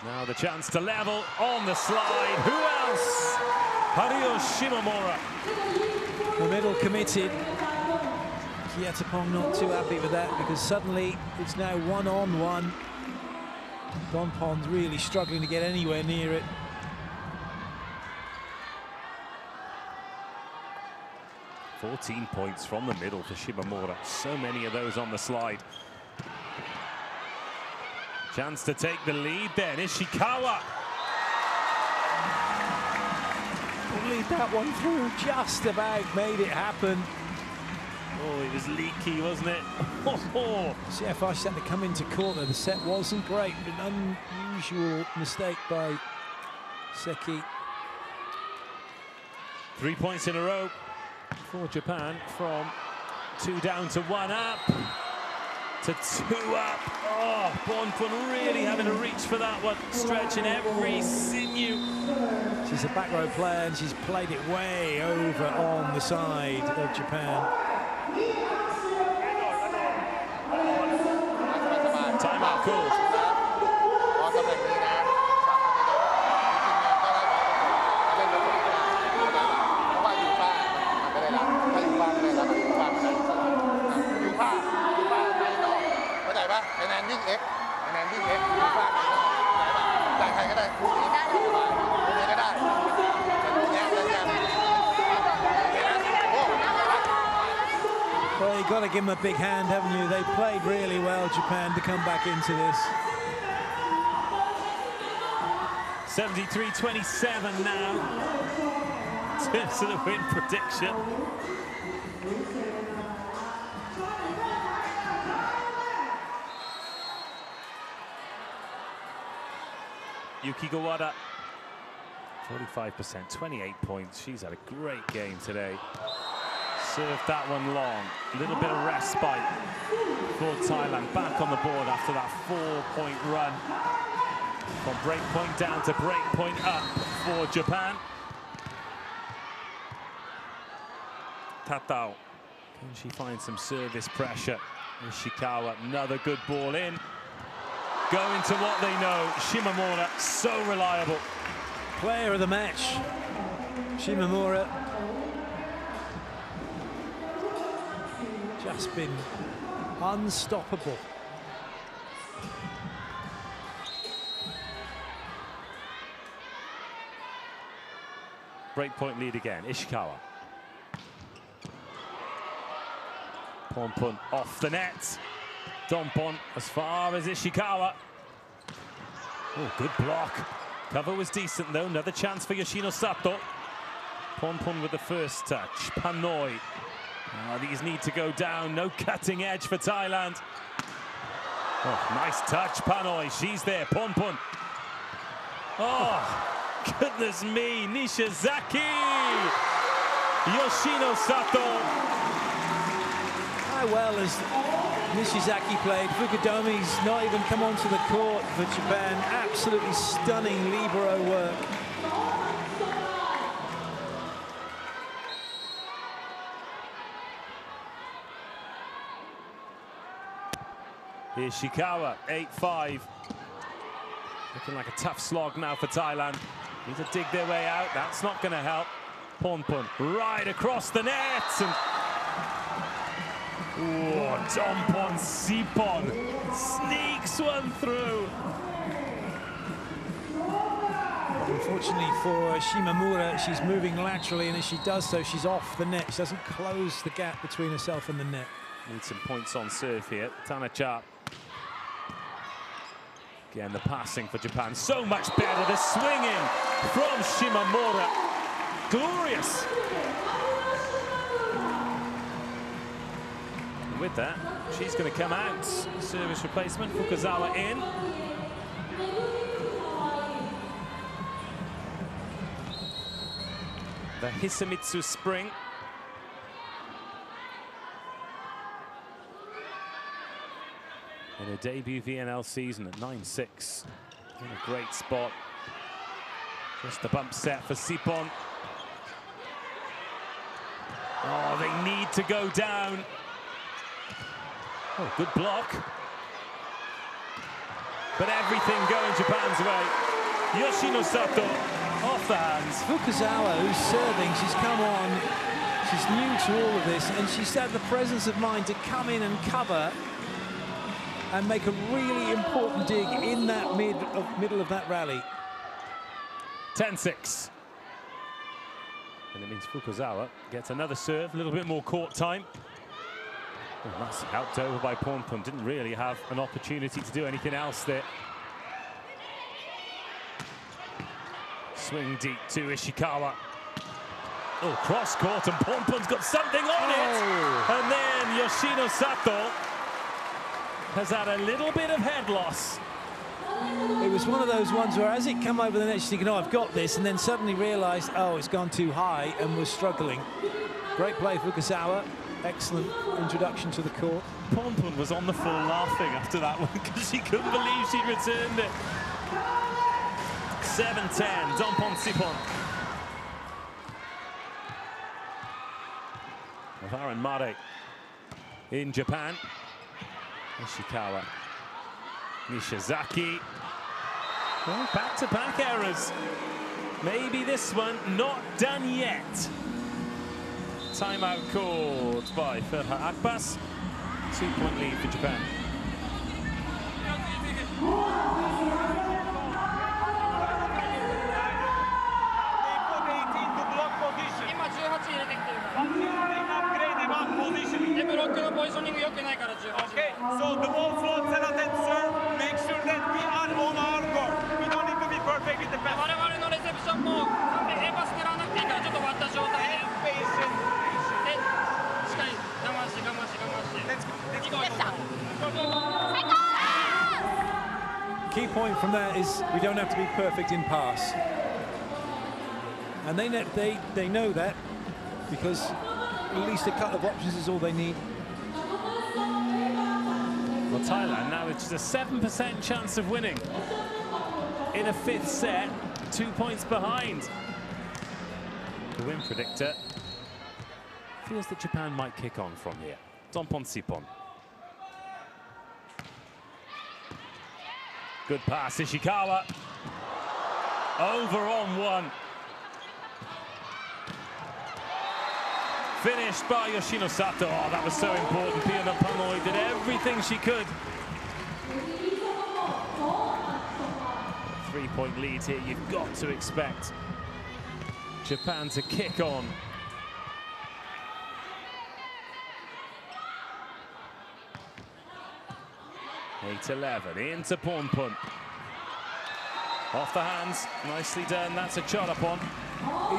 Now the chance to level on the slide. Who else? Haruo Shimomura. The middle committed. Kiatapong not too happy with that because suddenly it's now 1-on-1. Donpon's really struggling to get anywhere near it. $14 points from the middle for Shimomura. So many of those on the slide. Chance to take the lead then. Ishikawa. Lead that one through, just about made it happen. Oh, it was leaky, wasn't it? CFR just had to come into court there. The set wasn't great. An unusual mistake by Seki. 3 points in a row for Japan, from 2 down to 1 up to 2 up. Oh, Bonpun really having to reach for that one, stretching every sinew. She's a back row player and she's played it way over on the side of Japan. Timeout called. Well, you've got to give them a big hand, haven't you? They played really well, Japan, to come back into this. 73-27 now. terms of the win prediction. Yuki Gawada, 45%, 28 points. She's had a great game today. Served that one long. A little bit of respite for Thailand. Back on the board after that 4-point run. From break point down to break point up for Japan. Tatao, can she find some service pressure? Ishikawa, another good ball in. Go into what they know. Shimamura, so reliable. Player of the match, Shimamura. Just been unstoppable. Breakpoint lead again, Ishikawa. Ponpon off the net. Donpon as far as Ishikawa. Oh, good block. Cover was decent though. Another chance for Yoshino Sato. Ponpon with the first touch. Panoi. Oh, these need to go down. No cutting edge for Thailand. Oh, nice touch, Panoi. She's there. Ponpon. Oh, goodness me. Nishizaki. Yoshino Sato. How well has Nishizaki played? Fukudomi's not even come onto the court for Japan. Absolutely stunning libero work. Ishikawa, 8-5. Looking like a tough slog now for Thailand. Need to dig their way out. That's not going to help. Ponpon right across the net. And oh, Donpon Sipon sneaks one through. Unfortunately for Shimamura, she's moving laterally, and as she does so, she's off the net. She doesn't close the gap between herself and the net. Need some points on serve here. Tanacha. Again, the passing for Japan. So much better. The swinging from Shimamura. Glorious. And with that, she's going to come out. Service replacement. Fukuzawa in. The Hisamitsu spring. In a debut VNL season at 9-6. In a great spot. Just a bump set for Sipon. Oh, they need to go down. Oh, good block. But everything going Japan's way. Yoshino Sato off the hands. Fukuzawa, who's serving, she's come on. She's new to all of this, and she's had the presence of mind to come in and cover and make a really important dig in that middle of that rally. 10-6. And it means Fukuzawa gets another serve, a little bit more court time. Oh, that's helped over by Ponpon. Didn't really have an opportunity to do anything else there. Swing deep to Ishikawa. Oh, cross court, and Ponpon's got something on it. And then Yoshino Sato has had a little bit of head loss. It was one of those ones where as it came over the net, she's thinking, oh, I've got this, and then suddenly realized, oh, it's gone too high, and was struggling. Great play, Fukuzawa. Excellent introduction to the court. Ponpon was on the floor laughing after that one because she couldn't believe she'd returned it. 7-10, Donpon Sipon. Varan Mare in Japan. Ishikawa. Nishizaki. Well, back-to-back errors. Maybe this one not done yet. Timeout called by Ferhat Akbas. 2-point lead for Japan. Okay, so the ball floats and attend serve. Make sure that we are on our court. We don't need to be perfect with the pass. key point from that is we don't have to be perfect in pass. And they know that, because at least a couple of options is all they need. Well, Thailand now with just a 7% chance of winning in a 5th set, 2 points behind. The win predictor feels that Japan might kick on from here. Dompon Sipon. Good pass, Ishikawa. Over on 1. Finished by Yoshino Sato. Oh, that was so important. Pia Napanoi did everything she could. 3-point lead here. You've got to expect Japan to kick on. (8-11) into Pornpun. Off the hands, nicely done. That's a Chorapon.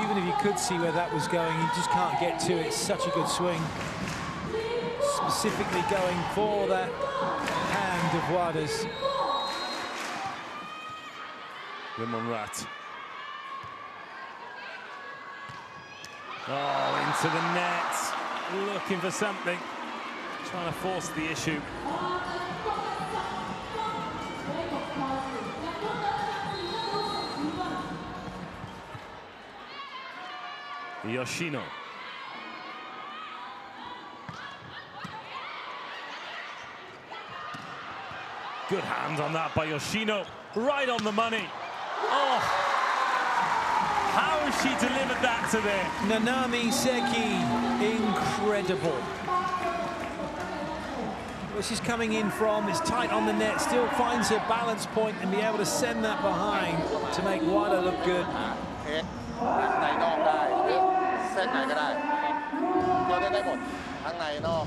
Even if you could see where that was going, you just can't get to it. It's such a good swing. Specifically going for that hand of Wada's. Rat. Oh, into the net. Looking for something. Trying to force the issue. Yoshino. Good hand on that by Yoshino. Right on the money. Oh, how has she delivered that to there? Nanami Seki, incredible. Where she's coming in from, is tight on the net, still finds her balance point and be able to send that behind to make Wada look good. ในนอกได้หรือเส้นไหนก็ได้เราได้หมดทั้งในนอก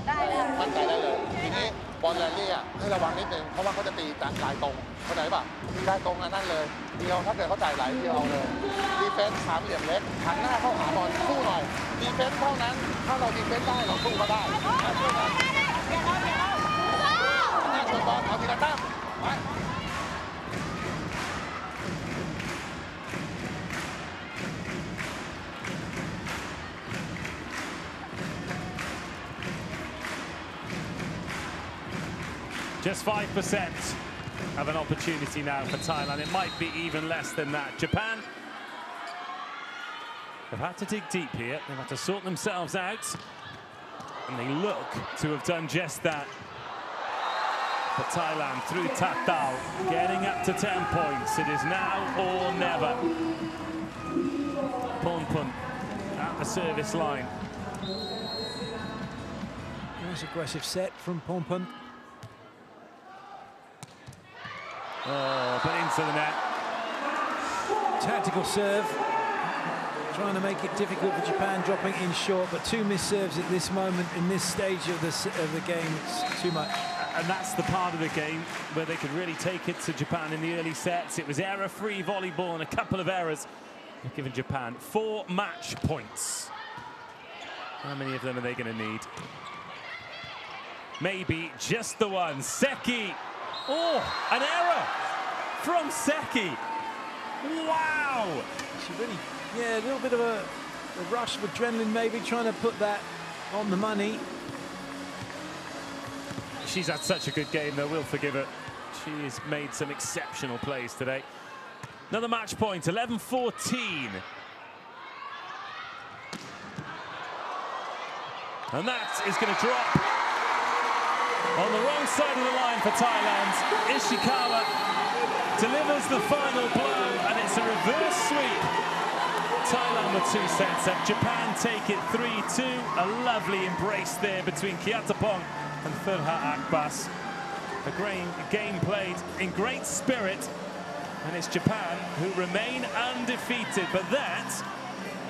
มั่นใจได้เลยทีนี้บอลแรลลี่ให้ระวังนิดนึงเพราะว่าเขาจะตีจากลายตรงเข้าใจป่ะได้ตรงนั่นเลยเดียวถ้าเกิดเขาจ่ายไหลเดียวเอาเลยดีเฟนส์3 เหลี่ยมเล็กหันหน้าเข้าหาบอลสู้หน่อยดีเฟนส์เท่านั้นถ้าเราดีเฟนส์ได้เราสู้ก็ได้สู้กันหน้าชนบอลเอาทีละแต้มไป Just 5% of an opportunity now for Thailand. It might be even less than that. Japan have had to dig deep here. They've had to sort themselves out. And they look to have done just that. But Thailand through Tatao, getting up to 10 points. It is now or never. Pornpun at the service line. Nice aggressive set from Pornpun. Oh, but into the net. Tactical serve. Trying to make it difficult for Japan, dropping in short, but 2 missed serves at this moment, in this stage of the game. It's too much. And that's the part of the game where they could really take it to Japan in the early sets. It was error-free volleyball and a couple of errors. They've given Japan 4 match points. How many of them are they going to need? Maybe just the one. Seki. Oh, an error from Seki. Wow. She really, yeah, a little bit of a rush of adrenaline maybe, trying to put that on the money. She's had such a good game, though. We'll forgive her. She's made some exceptional plays today. Another match point, 11-14. And that is going to drop on the wrong side of the line for Thailand. Ishikawa delivers the final blow, and it's a reverse sweep. Thailand with 2 sets up. Japan take it 3-2. A lovely embrace there between Kiatapong and Furha Akbas. A great game played in great spirit, and it's Japan who remain undefeated. But that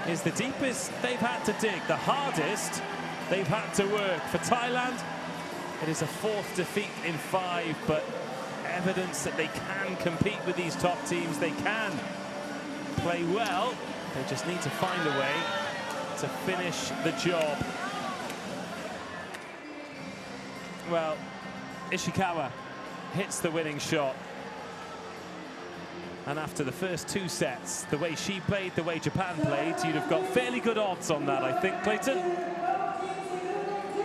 is the deepest they've had to dig, the hardest they've had to work. For Thailand, it is a 4th defeat in 5, but evidence that they can compete with these top teams. They can play well. They just need to find a way to finish the job. Well, Ishikawa hits the winning shot. And after the first 2 sets, the way she played, the way Japan played, you'd have got fairly good odds on that, I think, Clayton.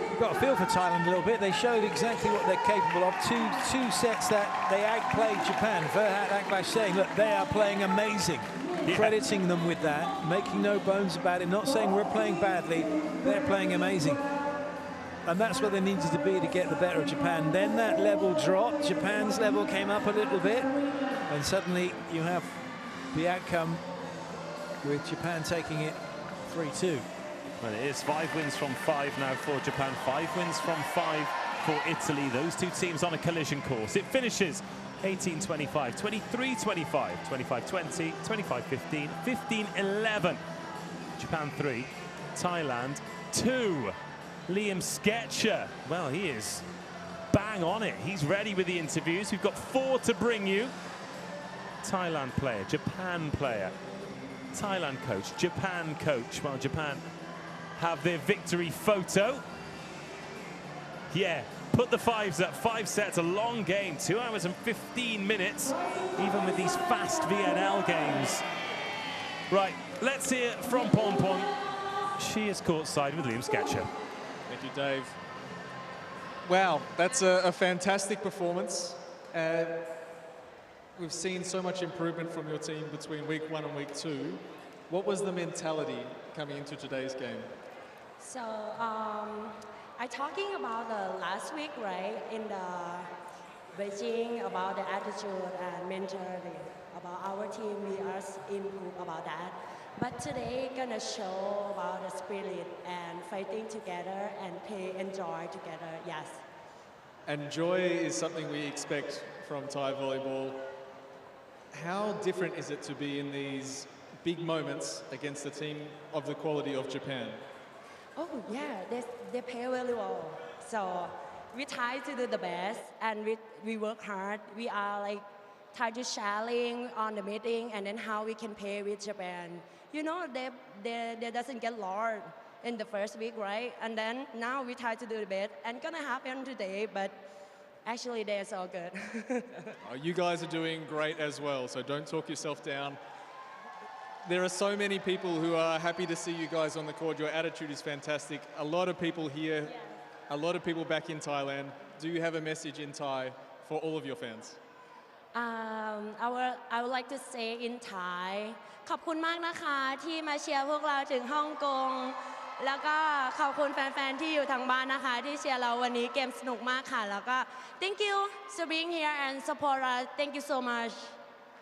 We've got a feel for Thailand a little bit. They showed exactly what they're capable of. Two sets that they outplayed Japan. Verhat Akbash saying, look, they are playing amazing. Yeah. Crediting them with that, making no bones about it, not saying we're playing badly, they're playing amazing. And that's where they needed to be to get the better of Japan. Then that level dropped, Japan's level came up a little bit, and suddenly you have the outcome with Japan taking it 3-2. Well, it is 5 wins from 5 now for Japan, 5 wins from 5 for Italy. Those two teams on a collision course. It finishes 18-25, 23-25, 25-20, 25-15, 15-11. Japan 3, Thailand 2. Liam Sketcher, well, he is bang on it. He's ready with the interviews. We've got 4 to bring you. Thailand player, Japan player, Thailand coach, Japan coach. Well, Japan have their victory photo. Yeah, put the 5s up. 5 sets, a long game, 2 hours and 15 minutes, even with these fast VNL games. Right, let's hear from Pon Pon. She is courtside with Liam Sketcher. Thank you, Dave. Wow, that's a fantastic performance. We've seen so much improvement from your team between week 1 and week 2. What was the mentality coming into today's game? So, I talking about the last week, right, in the Beijing, about the attitude and mentality, about our team, we are improve about that. But today, gonna show about the spirit and fighting together and enjoy together, yes. And joy is something we expect from Thai volleyball. How different is it to be in these big moments against a team of the quality of Japan? Oh yeah, they play really well. So we try to do the best and we work hard. We are like try to sharing on the meeting and then how we can play with Japan. You know, they doesn't get lost in the first week, right? And then now we try to do the best and gonna happen today, but actually they're so good. You guys are doing great as well, so don't talk yourself down. There are so many people who are happy to see you guys on the court. Your attitude is fantastic. A lot of people here, a lot of people back in Thailand. Do you have a message in Thai for all of your fans? I would like to say in Thai ขอบคุณมากนะคะที่มาเชียร์พวกเราถึงฮ่องกงแล้วก็ขอบคุณแฟนๆที่อยู่ทางบ้านนะคะที่เชียร์เราวันนี้เกมสนุกมากค่ะแล้วก็ thank you for being here and support us thank you so much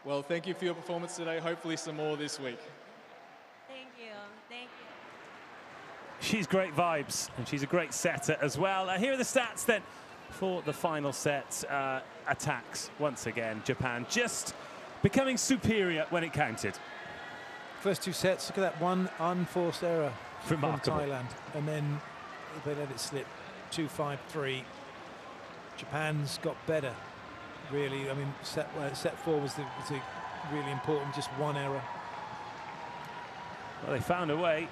Well, thank you for your performance today. Hopefully some more this week. Thank you. Thank you. She's great vibes, and she's a great setter as well. Here are the stats then for the final set. Attacks, once again, Japan just becoming superior when it counted. First 2 sets, look at that one unforced error Remarkable. from Thailand. And then they let it slip, 2-5-3. Japan's got better. Really, I mean, set 4 was really important, just 1 error. Well, they found a way,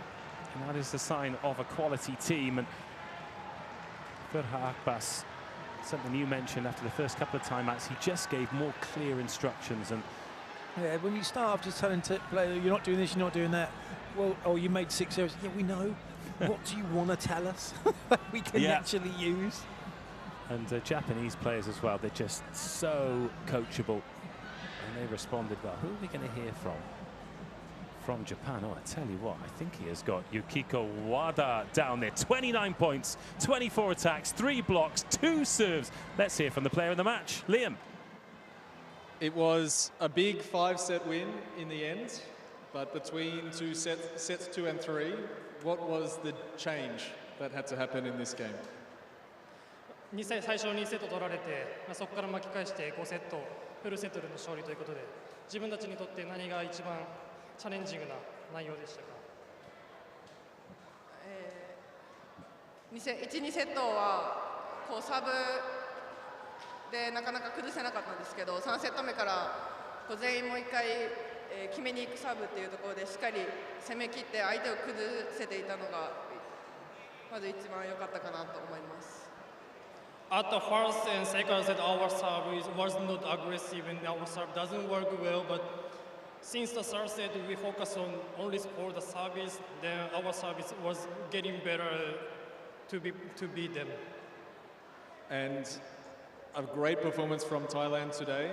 and that is the sign of a quality team. And Verhat Akbash, something you mentioned after the first couple of timeouts, he just gave more clear instructions. And yeah, when you start off just telling the player, you're not doing this, you're not doing that. Well, oh, you made 6 errors. Yeah, we know. What do you want to tell us we can actually use? And Japanese players as well, they're just so coachable. And they responded well. Who are we going to hear from? From Japan? Oh, I tell you what, I think he has got Yukiko Wada down there. 29 points, 24 attacks, 3 blocks, 2 serves. Let's hear from the player of the match, Liam. It was a big 5-set win in the end, but between sets 2 and 3, what was the change that had to happen in this game? 最初2セット取られて、そこから巻き返して5セットフルセットでの勝利ということで、自分たちにとって何が一番チャレンジングな内容でしたか。1、2セットはこうサーブでなかなか崩せなかったんですけど、3セット目からこう全員もう1回、決めに行くサーブっていうところでしっかり攻め切って相手を崩せていたのがまず一番良かったかなと思います。at the first and second set, our service was not aggressive and our serve doesn't work well. But since the third set, we focus on only score the service. Then our service was getting better to beat them. And a great performance from Thailand today.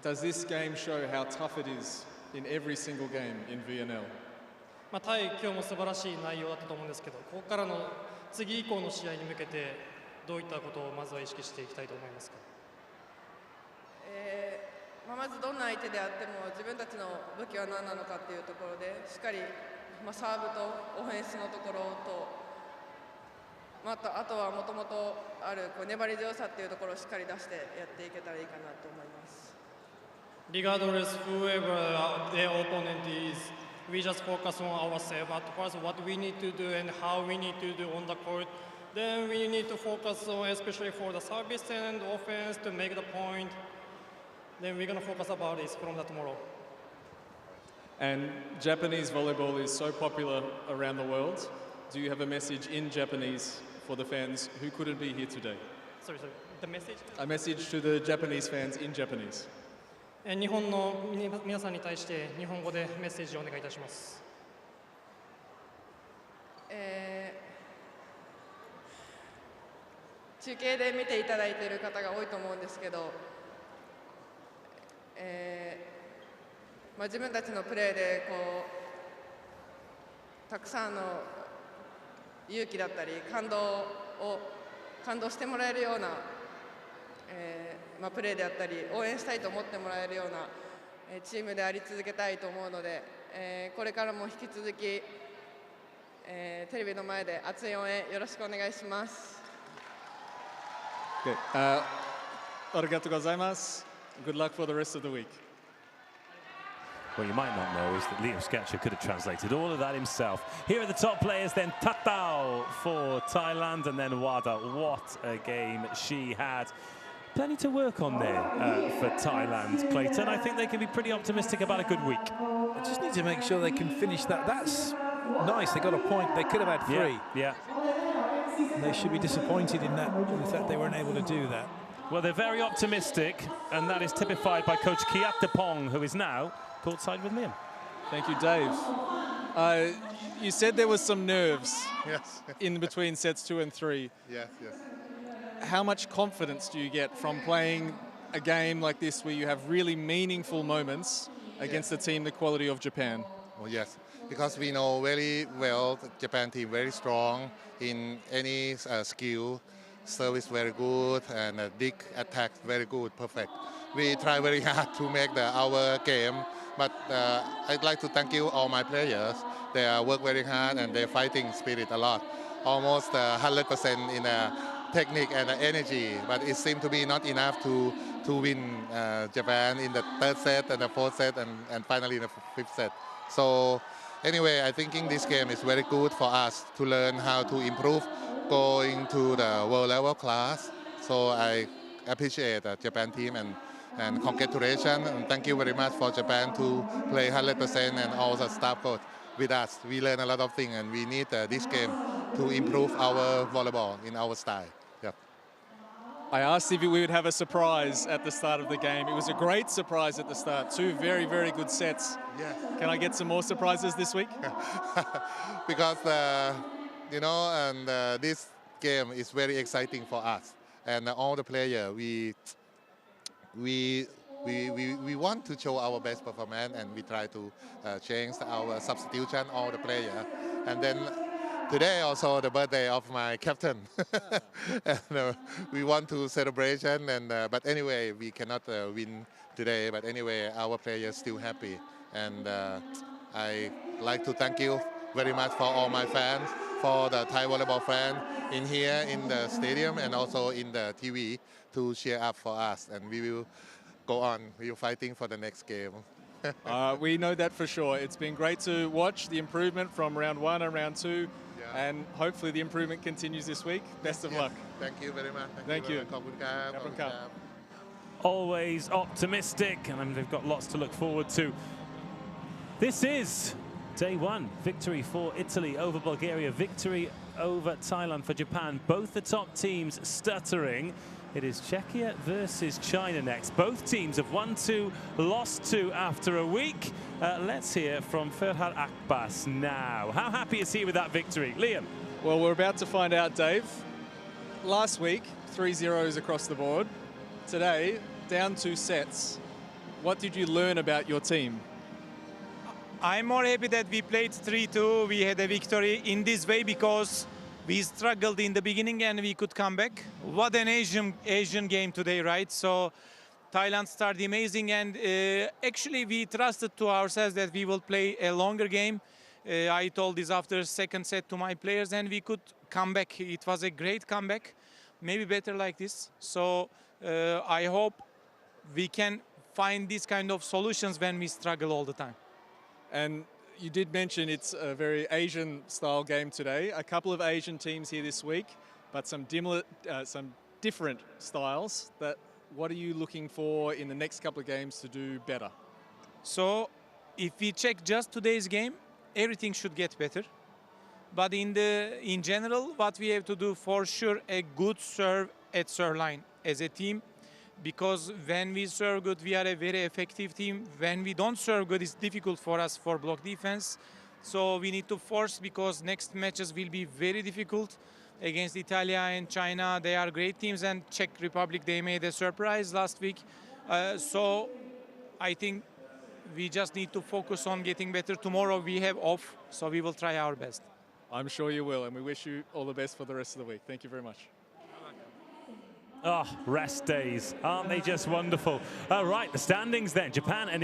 Does this game show how tough it is in every single game in VNL? タイ、今日も素晴らしい内容だったと思うんですけど、ここからの次以降の試合に向けてどういったことをまずは意識していきたいと思いますか？まずどんな相手であっても自分たちの武器は何なのかっていうところでしっかり、サーブとオフェンスのところと、あとはもともとある粘り強さっていうところをしっかり出してやっていけたらいいかなと思います。Regardless whoever their opponent is, we just focus on ourselves at first, what we need to do and how we need to do on the court. Then we need to focus on, especially for the service and offense, to make the point. Then we're going to focus about this from the tomorrow. And Japanese volleyball is so popular around the world. Do you have a message in Japanese for the fans who couldn't be here today? Sorry, the message? A message to the Japanese fans in Japanese. 日本の皆さんに対して日本語でメッセージをお願いいたします。中継で見ていただいている方が多いと思うんですけど、自分たちのプレーでたくさんの勇気だったり感動してもらえるような、プレーであったり応援したいと思ってもらえるような、チームであり続けたいと思うので、これからも引き続き、テレビの前で熱い応援よろしくお願いします。ありがとうございます。Good luck for the rest of the week. What you might not know is that Leo Sketcher could have translated all of that himself. Here are the top players then. Tatao for Thailand and then Wada. What a game she had. Plenty to work on there for Thailand, Clayton. I think they can be pretty optimistic about a good week. They just need to make sure they can finish that. That's nice. They got a point. They could have had three. Yeah. And they should be disappointed in that, in the fact they weren't able to do that. Well, they're very optimistic, and that is typified by Coach Kiatapong, who is now courtside with Liam. Thank you, Dave. You said there was some nerves in between sets 2 and 3. Yes. How much confidence do you get from playing a game like this where you have really meaningful moments against a team the quality of Japan? Oh, yes, because we know very well the Japan team very strong in any skill. Service very good and dig attack very good, perfect. We try very hard to make our game, but I'd like to thank you all my players. They work very hard and they're fighting spirit a lot, almost 100% in technique and energy. But it seemed to be not enough to win Japan in the third set and the fourth set and finally in the fifth set. So anyway, I think this game is very good for us to learn how to improve going to the world level class. So I appreciate the Japan team and congratulations and thank you very much for Japan to play 100% and all the staff coach with us. We learn a lot of things and we need this game to improve our volleyball in our style. Yeah. I asked if we would have a surprise at the start of the game. It was a great surprise at the start. 2 very, very good sets. Yes. Can I get some more surprises this week? Because you know, and this game is very exciting for us, and all the players we want to show our best performance, and we try to change our substitution, all the players, and then today also the birthday of my captain, and we want to celebration, and but anyway we cannot win today, but anyway our players still happy, and I like to thank you very much for all my fans, for the Thai volleyball fans in here in the stadium and also in the TV to cheer up for us, and we will go on. We will fighting for the next game. We know that for sure. It's been great to watch the improvement from round 1 and round 2, and hopefully the improvement continues this week. Best of luck. Thank you very much. Thank you. Always optimistic, and they've got lots to look forward to. This is Day one, victory for Italy over Bulgaria, victory over Thailand for Japan. Both the top teams stuttering. It is Czechia versus China next. Both teams have won 2, lost 2 after a week. Let's hear from Ferhat Akbas now. How happy is he with that victory? Liam? Well, we're about to find out, Dave. Last week, 3 zeros across the board. Today, down 2 sets. What did you learn about your team? I'm more happy that we played 3-2. We had a victory in this way because we struggled in the beginning and we could come back. What an Asian game today, right? So Thailand started amazing, and actually we trusted to ourselves that we will play a longer game. I told this after second set to my players, and we could come back. It was a great comeback, maybe better like this. So I hope we can find these kind of solutions when we struggle all the time. And you did mention it's a very Asian style game today. A couple of Asian teams here this week, but some different styles. What are you looking for in the next couple of games to do better? So if we check just today's game, everything should get better. But in general, what we have to do for sure, a good serve at serve line as a team. Because when we serve good, we are a very effective team. When we don't serve good, it's difficult for us for block defense. So we need to force, because next matches will be very difficult against Italy and China. They are great teams, and Czech Republic, they made a surprise last week. So I think we just need to focus on getting better. Tomorrow we have off, so we will try our best. I'm sure you will, and we wish you all the best for the rest of the week. Thank you very much. Oh, rest days. Aren't they just wonderful? All right, the standings then. Japan and